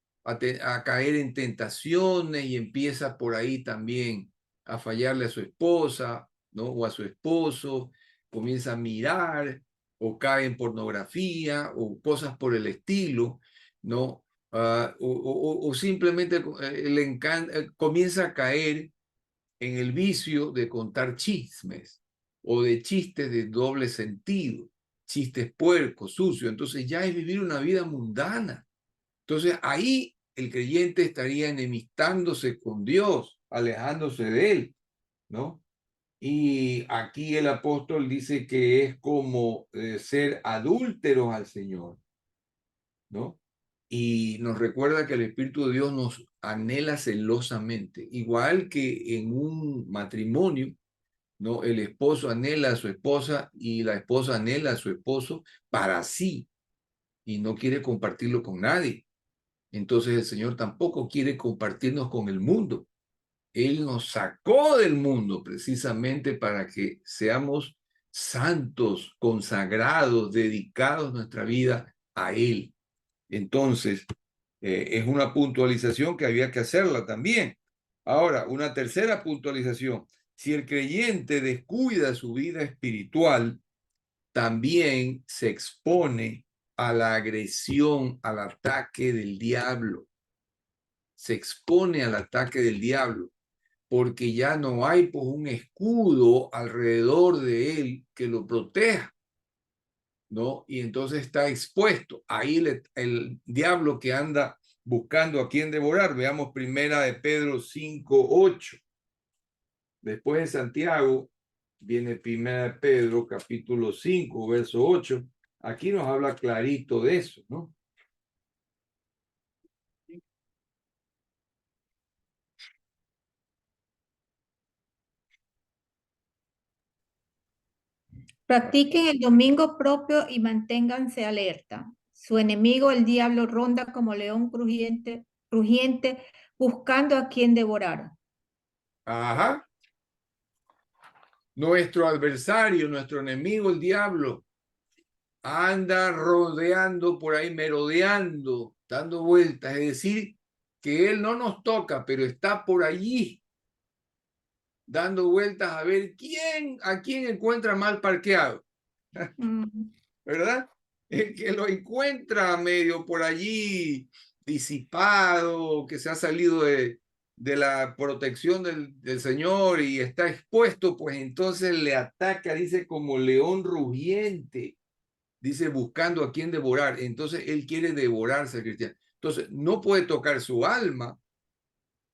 caer en tentaciones y empieza por ahí también a fallarle a su esposa ¿no? O a su esposo, comienza a mirar, o cae en pornografía, o cosas por el estilo, ¿no? O simplemente comienza a caer en el vicio de contar chismes o de chistes de doble sentido, chistes puercos, sucios. Entonces ya es vivir una vida mundana. Entonces ahí el creyente estaría enemistándose con Dios, alejándose de él, ¿no? Y aquí el apóstol dice que es como ser adúlteros al Señor, ¿no? Y nos recuerda que el Espíritu de Dios nos anhela celosamente, igual que en un matrimonio, ¿no? El esposo anhela a su esposa y la esposa anhela a su esposo para sí y no quiere compartirlo con nadie. Entonces el Señor tampoco quiere compartirnos con el mundo. Él nos sacó del mundo precisamente para que seamos santos, consagrados, dedicados nuestra vida a Él. Entonces, es una puntualización que había que hacerla también. Ahora, una tercera puntualización. Si el creyente descuida su vida espiritual, también se expone a la agresión, al ataque del diablo. Se expone al ataque del diablo, porque ya no hay pues un escudo alrededor de él que lo proteja, ¿no? Y entonces está expuesto. Ahí el diablo que anda buscando a quien devorar. Veamos primera de Pedro 5:8. Después de Santiago viene primera de Pedro capítulo 5, verso 8. Aquí nos habla clarito de eso, ¿no? Practiquen el domingo propio y manténganse alerta. Su enemigo, el diablo, ronda como león rugiente, buscando a quien devorar. Ajá. Nuestro adversario, nuestro enemigo, el diablo, anda rodeando por ahí, merodeando, dando vueltas. Es decir, que él no nos toca, pero está por allí, dando vueltas a ver a quién encuentra mal parqueado, ¿verdad? El que lo encuentra medio por allí disipado, que se ha salido de la protección del Señor y está expuesto, pues entonces le ataca, dice, como león rugiente. Dice, buscando a quien devorar. Entonces, él quiere devorarse al cristiano. Entonces, no puede tocar su alma,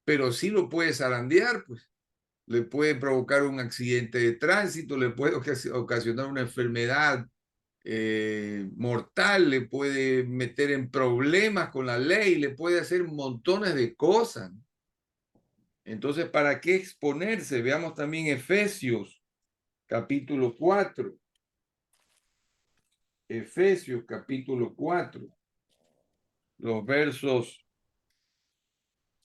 pero sí lo puede zarandear, pues. Le puede provocar un accidente de tránsito, le puede ocasionar una enfermedad mortal, le puede meter en problemas con la ley, le puede hacer montones de cosas. Entonces, ¿para qué exponerse? Veamos también Efesios, capítulo 4. Efesios, capítulo 4. Los versos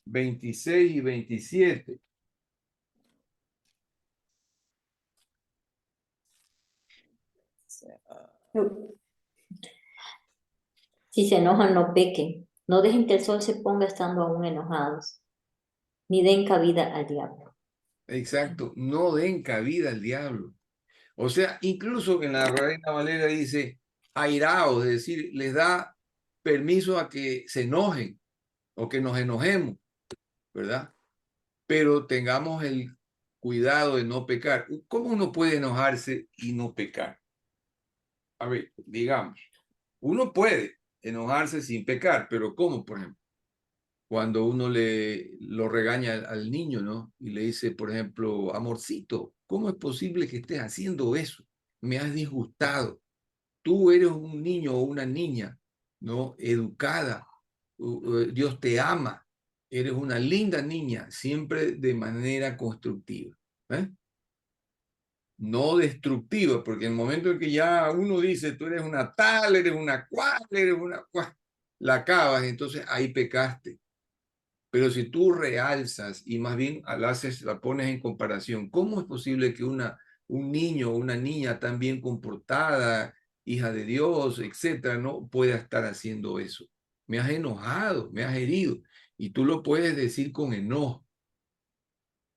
26 y 27. Si se enojan, no pequen. No dejen que el sol se ponga estando aún enojados, ni den cabida al diablo. Exacto, no den cabida al diablo. O sea, incluso en la Reina Valera dice airaos, es decir, les da permiso a que se enojen o que nos enojemos, ¿verdad? Pero tengamos el cuidado de no pecar. ¿Cómo uno puede enojarse y no pecar? A ver, digamos, uno puede enojarse sin pecar, pero ¿cómo, por ejemplo? Cuando uno lo regaña al niño, ¿no? Y le dice, por ejemplo, amorcito, ¿cómo es posible que estés haciendo eso? Me has disgustado. Tú eres un niño o una niña, ¿no? Educada. Dios te ama. Eres una linda niña, siempre de manera constructiva. ¿Eh? No destructiva, porque en el momento en que ya uno dice, tú eres una tal, eres una cual, eres una cual, la acabas, entonces ahí pecaste. Pero si tú realzas y más bien la pones en comparación, ¿cómo es posible que un niño o una niña tan bien comportada, hija de Dios, etcétera, no pueda estar haciendo eso? Me has enojado, me has herido. Y tú lo puedes decir con enojo,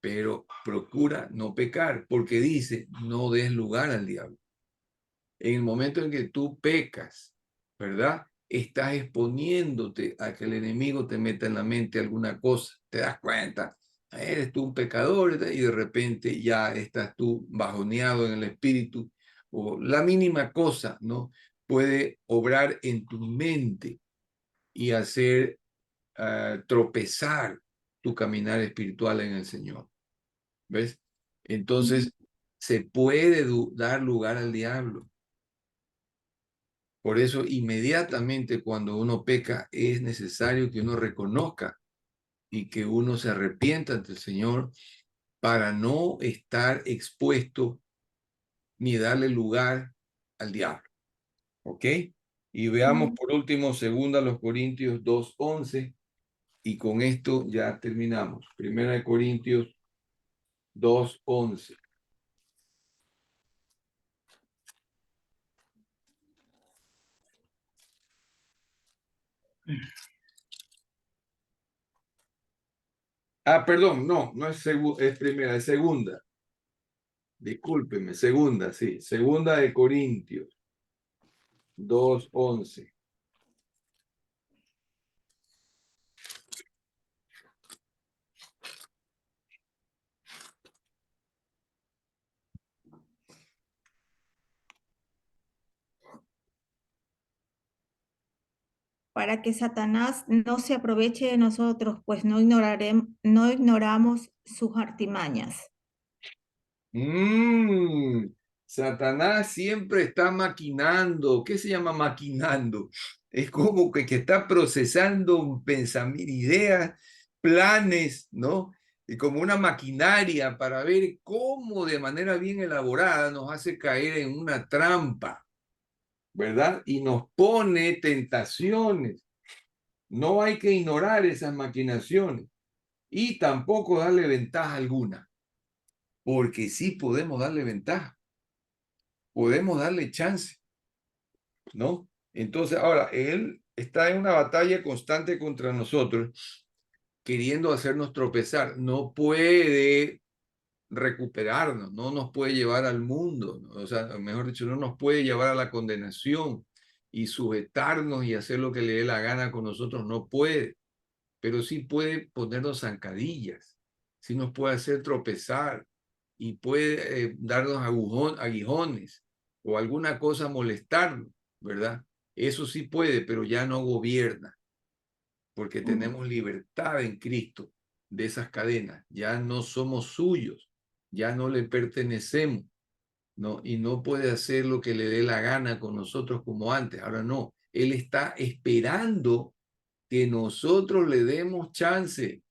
pero procura no pecar, porque dice, no des lugar al diablo. En el momento en que tú pecas, ¿verdad? Estás exponiéndote a que el enemigo te meta en la mente alguna cosa. Te das cuenta, eres tú un pecador y de repente ya estás tú bajoneado en el espíritu o la mínima cosa, ¿no? Puede obrar en tu mente y hacer tropezar tu caminar espiritual en el Señor. ¿Ves? Entonces, se puede dar lugar al diablo. Por eso, inmediatamente cuando uno peca, es necesario que uno reconozca y que uno se arrepienta ante el Señor para no estar expuesto ni darle lugar al diablo. ¿Ok? Y veamos por último, 2 Corintios 2:11, y con esto ya terminamos. 1 Corintios 2:11. Perdón, no es es primera, es segunda. Discúlpeme, segunda, sí. Segunda de Corintios 2:11. Para que Satanás no se aproveche de nosotros, pues no ignoramos sus artimañas. Satanás siempre está maquinando. ¿Qué se llama maquinando? Es como que está procesando pensamientos, ideas, planes, ¿no? Y como una maquinaria para ver cómo de manera bien elaborada nos hace caer en una trampa, ¿verdad? Y nos pone tentaciones. No hay que ignorar esas maquinaciones y tampoco darle ventaja alguna, porque sí podemos darle ventaja, podemos darle chance, ¿no? Entonces, ahora, él está en una batalla constante contra nosotros, queriendo hacernos tropezar. No puede recuperarnos, no nos puede llevar al mundo, ¿no? O sea, mejor dicho, no nos puede llevar a la condenación y sujetarnos y hacer lo que le dé la gana con nosotros, no puede, pero sí puede ponernos zancadillas, sí nos puede hacer tropezar y puede darnos aguijones o alguna cosa molestarnos, ¿verdad? Eso sí puede, pero ya no gobierna, porque tenemos libertad en Cristo de esas cadenas, ya no somos suyos, ya no le pertenecemos, ¿no? Y no puede hacer lo que le dé la gana con nosotros como antes, ahora no, Él está esperando que nosotros le demos chance.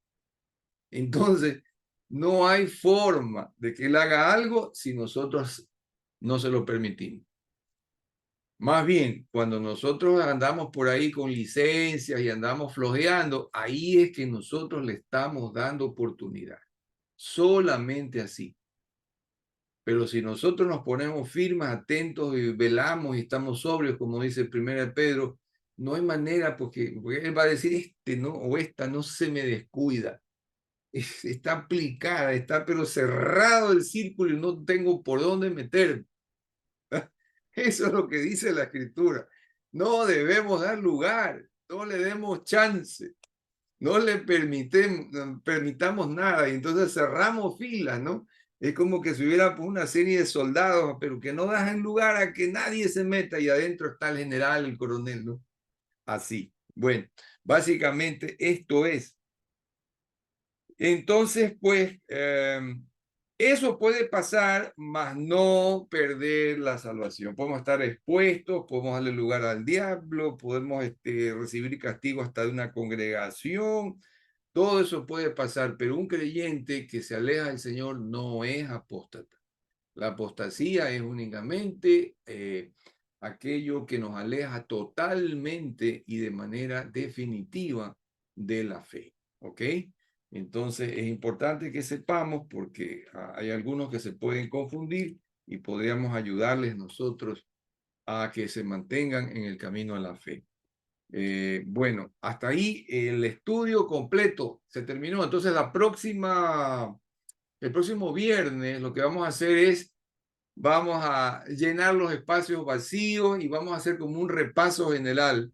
Entonces, no hay forma de que Él haga algo si nosotros no se lo permitimos. Más bien, cuando nosotros andamos por ahí con licencias y andamos flojeando, ahí es que nosotros le estamos dando oportunidad. Solamente así. Pero si nosotros nos ponemos firmes, atentos y velamos y estamos sobrios, como dice 1 Pedro, no hay manera porque él va a decir, este no o esta no se me descuida. Está aplicada, está pero cerrado el círculo y no tengo por dónde meter. Eso es lo que dice la escritura. No debemos dar lugar, no le demos chance, no le permitamos nada y entonces cerramos filas, ¿no? Es como que si hubiera una serie de soldados, pero que no dejan lugar a que nadie se meta y adentro está el general, el coronel, ¿no? Así. Bueno, básicamente esto es. Entonces, pues, eso puede pasar, mas no perder la salvación. Podemos estar expuestos, podemos darle lugar al diablo, podemos recibir castigo hasta de una congregación. Todo eso puede pasar, pero un creyente que se aleja del Señor no es apóstata. La apostasía es únicamente aquello que nos aleja totalmente y de manera definitiva de la fe. ¿Ok? Entonces es importante que sepamos porque hay algunos que se pueden confundir y podríamos ayudarles nosotros a que se mantengan en el camino a la fe. Bueno, hasta ahí el estudio completo se terminó. Entonces la próxima el próximo viernes lo que vamos a hacer es, vamos a llenar los espacios vacíos y vamos a hacer como un repaso general.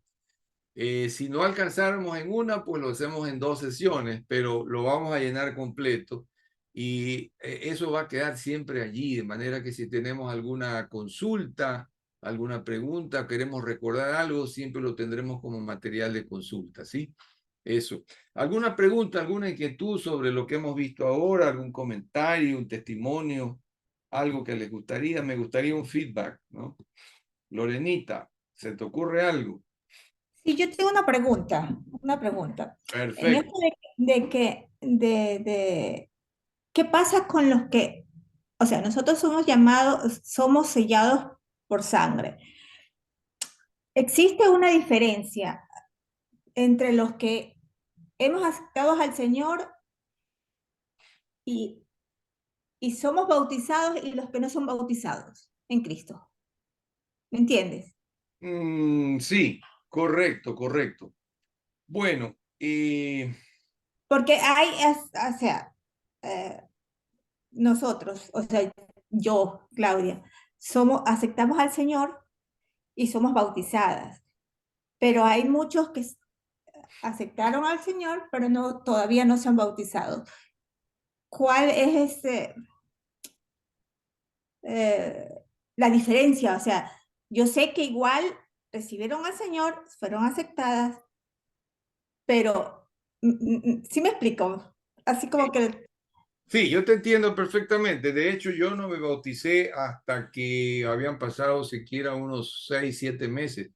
Si no alcanzáramos en una, pues lo hacemos en 2 sesiones, pero lo vamos a llenar completo y eso va a quedar siempre allí, de manera que si tenemos alguna consulta, alguna pregunta, queremos recordar algo, siempre lo tendremos como material de consulta, ¿sí? Eso. ¿Alguna pregunta, alguna inquietud sobre lo que hemos visto ahora? ¿Algún comentario, un testimonio? Algo que les gustaría, me gustaría un feedback, ¿no? Lorenita, ¿se te ocurre algo? Sí, yo tengo una pregunta, una pregunta. En esto Perfecto. ¿qué pasa con los que, o sea, nosotros somos llamados, somos sellados por sangre? ¿Existe una diferencia entre los que hemos aceptado al Señor y, y somos bautizados y los que no son bautizados en Cristo? ¿Me entiendes? Sí, correcto, correcto. Bueno, Porque hay, o sea, eh, nosotros, o sea, yo, Claudia, aceptamos al Señor y somos bautizadas, pero hay muchos que aceptaron al Señor, pero no, todavía no se han bautizado. ¿Cuál es eh, la diferencia? O sea, yo sé que igual recibieron al Señor, fueron aceptadas, pero sí me explico, así como que sí, yo te entiendo perfectamente. De hecho, yo no me bauticé hasta que habían pasado siquiera unos 6, 7 meses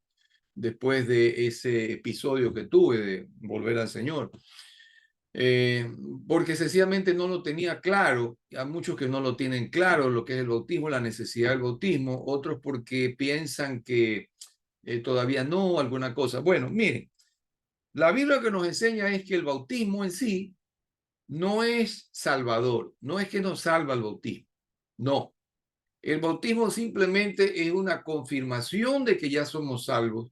después de ese episodio que tuve de volver al Señor. Eh, Porque sencillamente no lo tenía claro. Hay muchos que no lo tienen claro, lo que es el bautismo, la necesidad del bautismo, otros porque piensan que todavía no, alguna cosa. Bueno, miren, la Biblia que nos enseña es que el bautismo en sí no es salvador, no es que nos salva el bautismo, no. El bautismo simplemente es una confirmación de que ya somos salvos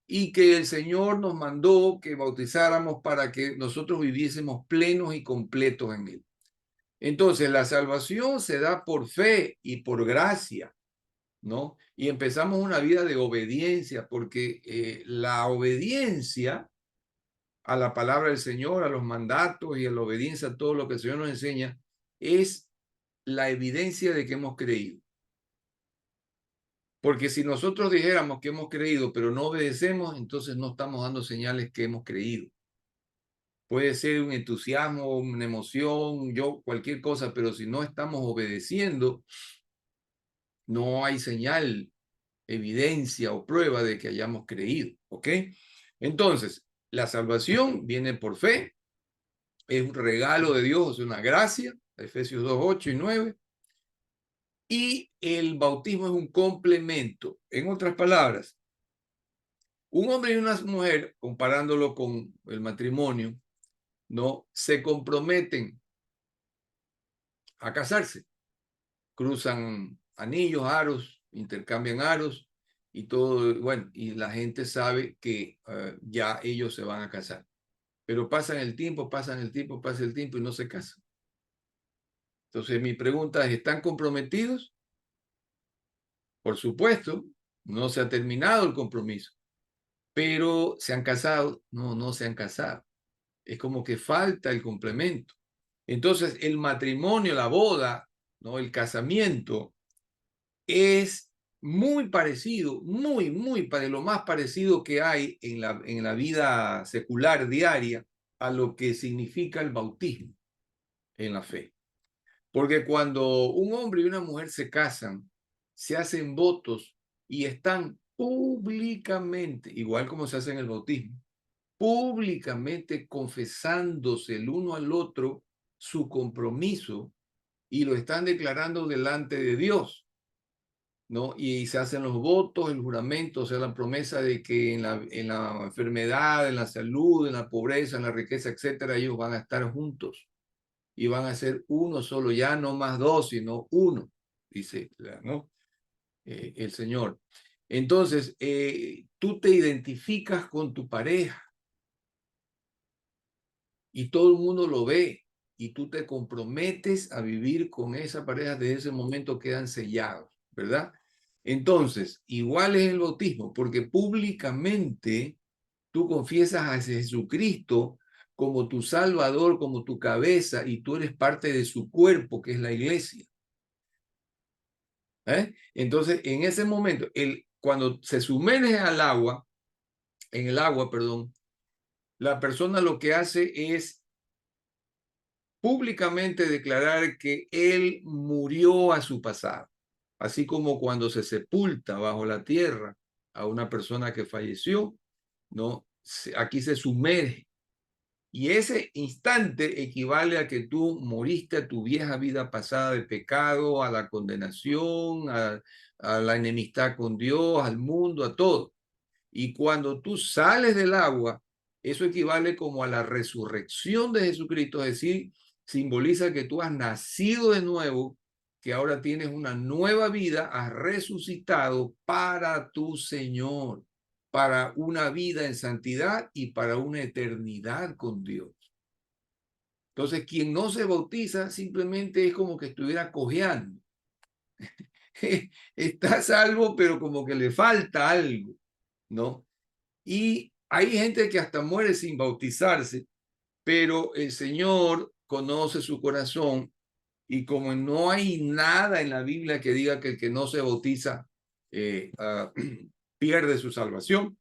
y que el Señor nos mandó que bautizáramos para que nosotros viviésemos plenos y completos en Él. Entonces, la salvación se da por fe y por gracia, ¿no? Y empezamos una vida de obediencia, porque la obediencia a la palabra del Señor, a los mandatos y a la obediencia a todo lo que el Señor nos enseña, es la evidencia de que hemos creído. Porque si nosotros dijéramos que hemos creído, pero no obedecemos, entonces no estamos dando señales que hemos creído. Puede ser un entusiasmo, una emoción, cualquier cosa, pero si no estamos obedeciendo, no hay señal, evidencia o prueba de que hayamos creído. ¿Ok? Entonces, la salvación viene por fe, es un regalo de Dios, es una gracia, Efesios 2, 8 y 9. Y el bautismo es un complemento. En otras palabras, un hombre y una mujer, comparándolo con el matrimonio, ¿no? Se comprometen a casarse. Cruzan anillos, aros, intercambian aros y todo, bueno, y la gente sabe que ya ellos se van a casar. Pero pasan el tiempo, pasan el tiempo, pasa el tiempo y no se casan. Entonces mi pregunta es, ¿están comprometidos? Por supuesto, no se ha terminado el compromiso, pero ¿se han casado? No, no se han casado. Es como que falta el complemento. Entonces, el matrimonio, la boda, ¿no? El casamiento es muy parecido, de lo más parecido que hay en la vida secular diaria a lo que significa el bautismo en la fe. Porque cuando un hombre y una mujer se casan, se hacen votos y están públicamente, igual como se hace en el bautismo, públicamente confesándose el uno al otro su compromiso y lo están declarando delante de Dios, ¿no? Y se hacen los votos, el juramento, o sea, la promesa de que en la enfermedad, en la salud, en la pobreza, en la riqueza, etcétera, ellos van a estar juntos y van a ser uno solo, ya no más dos, sino uno, dice, ¿no? El Señor. Entonces, tú te identificas con tu pareja y todo el mundo lo ve y tú te comprometes a vivir con esa pareja, desde ese momento quedan sellados, ¿verdad? Entonces, igual es el bautismo, porque públicamente tú confiesas a Jesucristo como tu Salvador, como tu cabeza, y tú eres parte de su cuerpo, que es la iglesia. Entonces, en ese momento, cuando se sumerge al agua, en el agua, perdón, la persona lo que hace es públicamente declarar que él murió a su pasado, así como cuando se sepulta bajo la tierra a una persona que falleció, ¿no? Aquí se sumerge. Y ese instante equivale a que tú moriste a tu vieja vida pasada de pecado, a la condenación, a la enemistad con Dios, al mundo, a todo. Y cuando tú sales del agua, eso equivale como a la resurrección de Jesucristo, es decir, simboliza que tú has nacido de nuevo, que ahora tienes una nueva vida, has resucitado para tu Señor, para una vida en santidad y para una eternidad con Dios. Entonces, quien no se bautiza simplemente es como que estuviera cojeando. Está salvo, pero como que le falta algo, ¿no? Y hay gente que hasta muere sin bautizarse, pero el Señor conoce su corazón y como no hay nada en la Biblia que diga que el que no se bautiza pierde su salvación,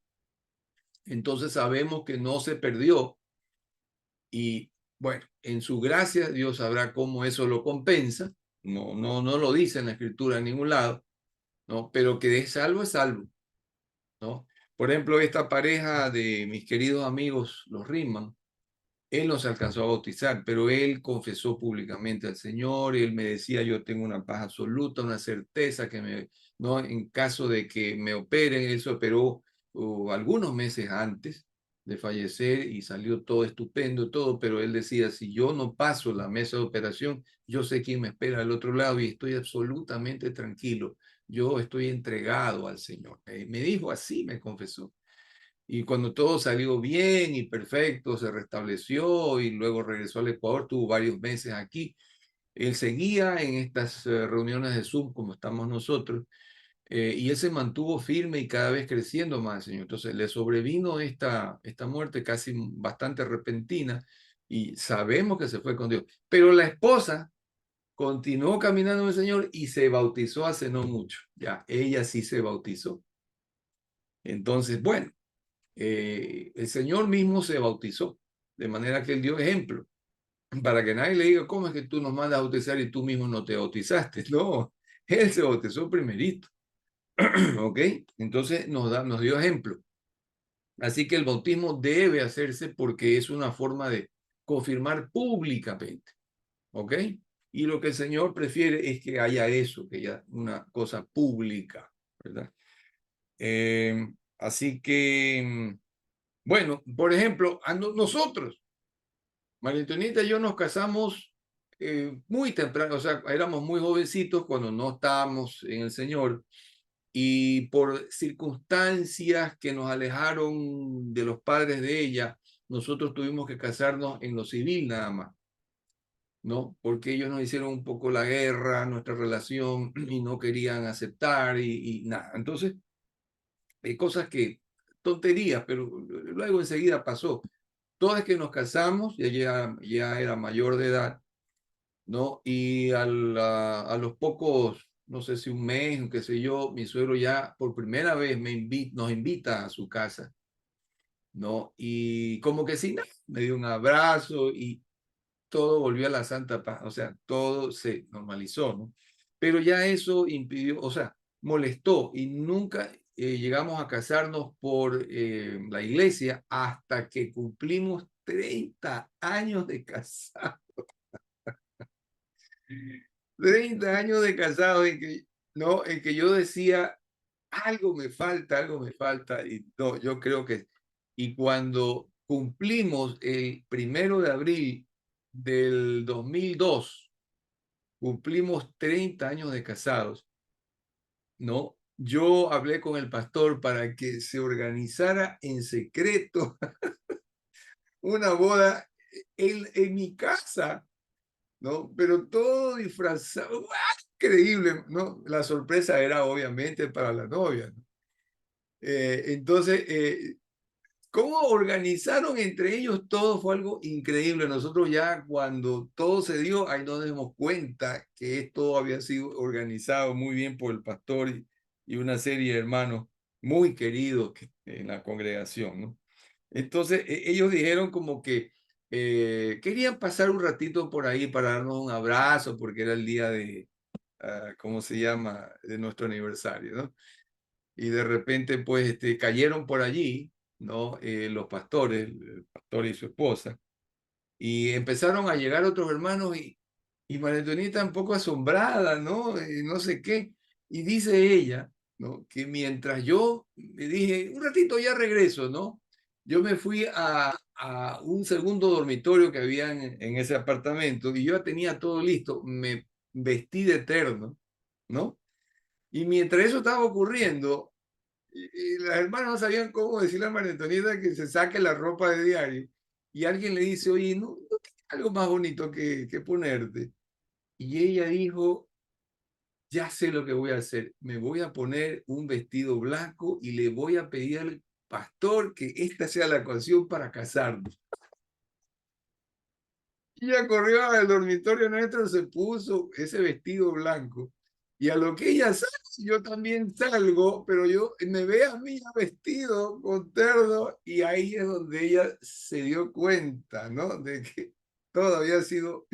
entonces sabemos que no se perdió y bueno, en su gracia Dios sabrá cómo eso lo compensa. No lo dice en la Escritura en ningún lado, ¿no? Pero que es salvo, ¿no? Por ejemplo, esta pareja de mis queridos amigos, los Riemann, él no se alcanzó a bautizar, pero él confesó públicamente al Señor y él me decía, yo tengo una paz absoluta, una certeza que no, en caso de que me operen, él se operó algunos meses antes de fallecer y salió todo estupendo, todo, pero él decía, si yo no paso la mesa de operación, yo sé quién me espera al otro lado y estoy absolutamente tranquilo, yo estoy entregado al Señor. Me dijo así, me confesó. Y cuando todo salió bien y perfecto, se restableció y luego regresó al Ecuador, tuvo varios meses aquí. Él seguía en estas reuniones de Zoom como estamos nosotros y él se mantuvo firme y cada vez creciendo más, Señor. Entonces le sobrevino esta muerte casi bastante repentina y sabemos que se fue con Dios. Pero la esposa continuó caminando con el Señor y se bautizó hace no mucho. Ya, ella sí se bautizó. Entonces, bueno. El Señor mismo se bautizó, de manera que él dio ejemplo, para que nadie le diga, ¿cómo es que tú nos mandas a bautizar y tú mismo no te bautizaste? No, él se bautizó primerito, ¿ok? Entonces nos dio ejemplo. Así que el bautismo debe hacerse porque es una forma de confirmar públicamente, ¿ok? Y lo que el Señor prefiere es que haya eso, que haya una cosa pública, ¿verdad? Así que... Bueno, por ejemplo, nosotros, María Antonieta y yo nos casamos muy temprano, o sea, éramos muy jovencitos cuando no estábamos en el Señor y por circunstancias que nos alejaron de los padres de ella, nosotros tuvimos que casarnos en lo civil nada más, ¿no? Porque ellos nos hicieron un poco la guerra, nuestra relación y no querían aceptar y nada. Entonces, hay cosas que, tonterías, pero luego enseguida pasó. Todas que nos casamos, ya era mayor de edad, ¿no? Y a los pocos, no sé si un mes, qué sé yo, mi suegro ya por primera vez nos invita a su casa, ¿no? Y como que sí, me dio un abrazo y todo volvió a la santa paz, o sea, todo se normalizó, ¿no? Pero ya eso impidió, o sea, molestó y nunca llegamos a casarnos por la iglesia hasta que cumplimos 30 años de casado. 30 años de casado en que, ¿no? En que yo decía, algo me falta, y no, yo creo que, y cuando cumplimos el 1 de abril del 2002, cumplimos 30 años de casados, ¿no? Yo hablé con el pastor para que se organizara en secreto una boda en mi casa, ¿no? Pero todo disfrazado, ¡ah! Increíble, ¿no? La sorpresa era obviamente para la novia, ¿no? Entonces, cómo organizaron entre ellos todo fue algo increíble. Nosotros ya cuando todo se dio, ahí nos dimos cuenta que esto había sido organizado muy bien por el pastor y una serie de hermanos muy queridos en la congregación, ¿no? Entonces, ellos dijeron como que querían pasar un ratito por ahí para darnos un abrazo, porque era el día de, ¿cómo se llama?, de nuestro aniversario, ¿no? Y de repente, pues, cayeron por allí, ¿no? Los pastores, el pastor y su esposa, y empezaron a llegar otros hermanos y María Antonieta un poco asombrada, ¿no? No sé qué. Y dice ella, ¿no? Que mientras yo me dije, un ratito ya regreso, ¿no? Yo me fui a un segundo dormitorio que había en ese apartamento y yo ya tenía todo listo, me vestí de terno, ¿no? Y mientras eso estaba ocurriendo, y las hermanas no sabían cómo decirle a María Antonieta que se saque la ropa de diario. Y alguien le dice, oye, ¿no tienes algo más bonito que ponerte? Y ella dijo, ya sé lo que voy a hacer. Me voy a poner un vestido blanco y le voy a pedir al pastor que esta sea la ocasión para casarnos. Y ella corrió al dormitorio nuestro, se puso ese vestido blanco. Y a lo que ella sale, yo también salgo, pero yo me ve a mí ya vestido con terno y ahí es donde ella se dio cuenta, ¿no? De que todo había sido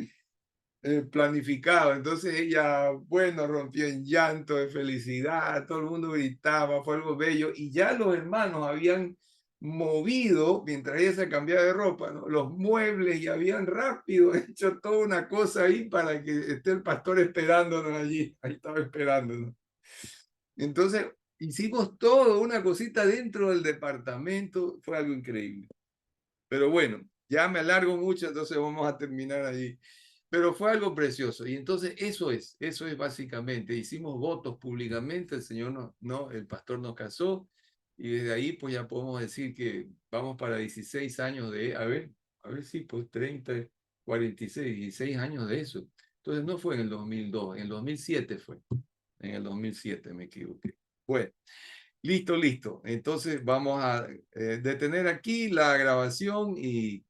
planificado. Entonces ella, bueno, rompió en llanto de felicidad, todo el mundo gritaba, fue algo bello. Y ya los hermanos habían movido, mientras ella se cambiaba de ropa, ¿no?, los muebles y habían rápido hecho toda una cosa ahí para que esté el pastor esperándonos allí. Ahí estaba esperándonos. Entonces hicimos todo, una cosita dentro del departamento, fue algo increíble. Pero bueno, ya me alargo mucho, entonces vamos a terminar ahí. Pero fue algo precioso. Y entonces eso es básicamente. Hicimos votos públicamente, el Señor no, el pastor nos casó y desde ahí pues ya podemos decir que vamos para 16 años de, a ver si pues 30, 46, 16 años de eso. Entonces no fue en el 2002, en el 2007 fue. En el 2007 me equivoqué. Bueno. Listo, listo. Entonces vamos a detener aquí la grabación y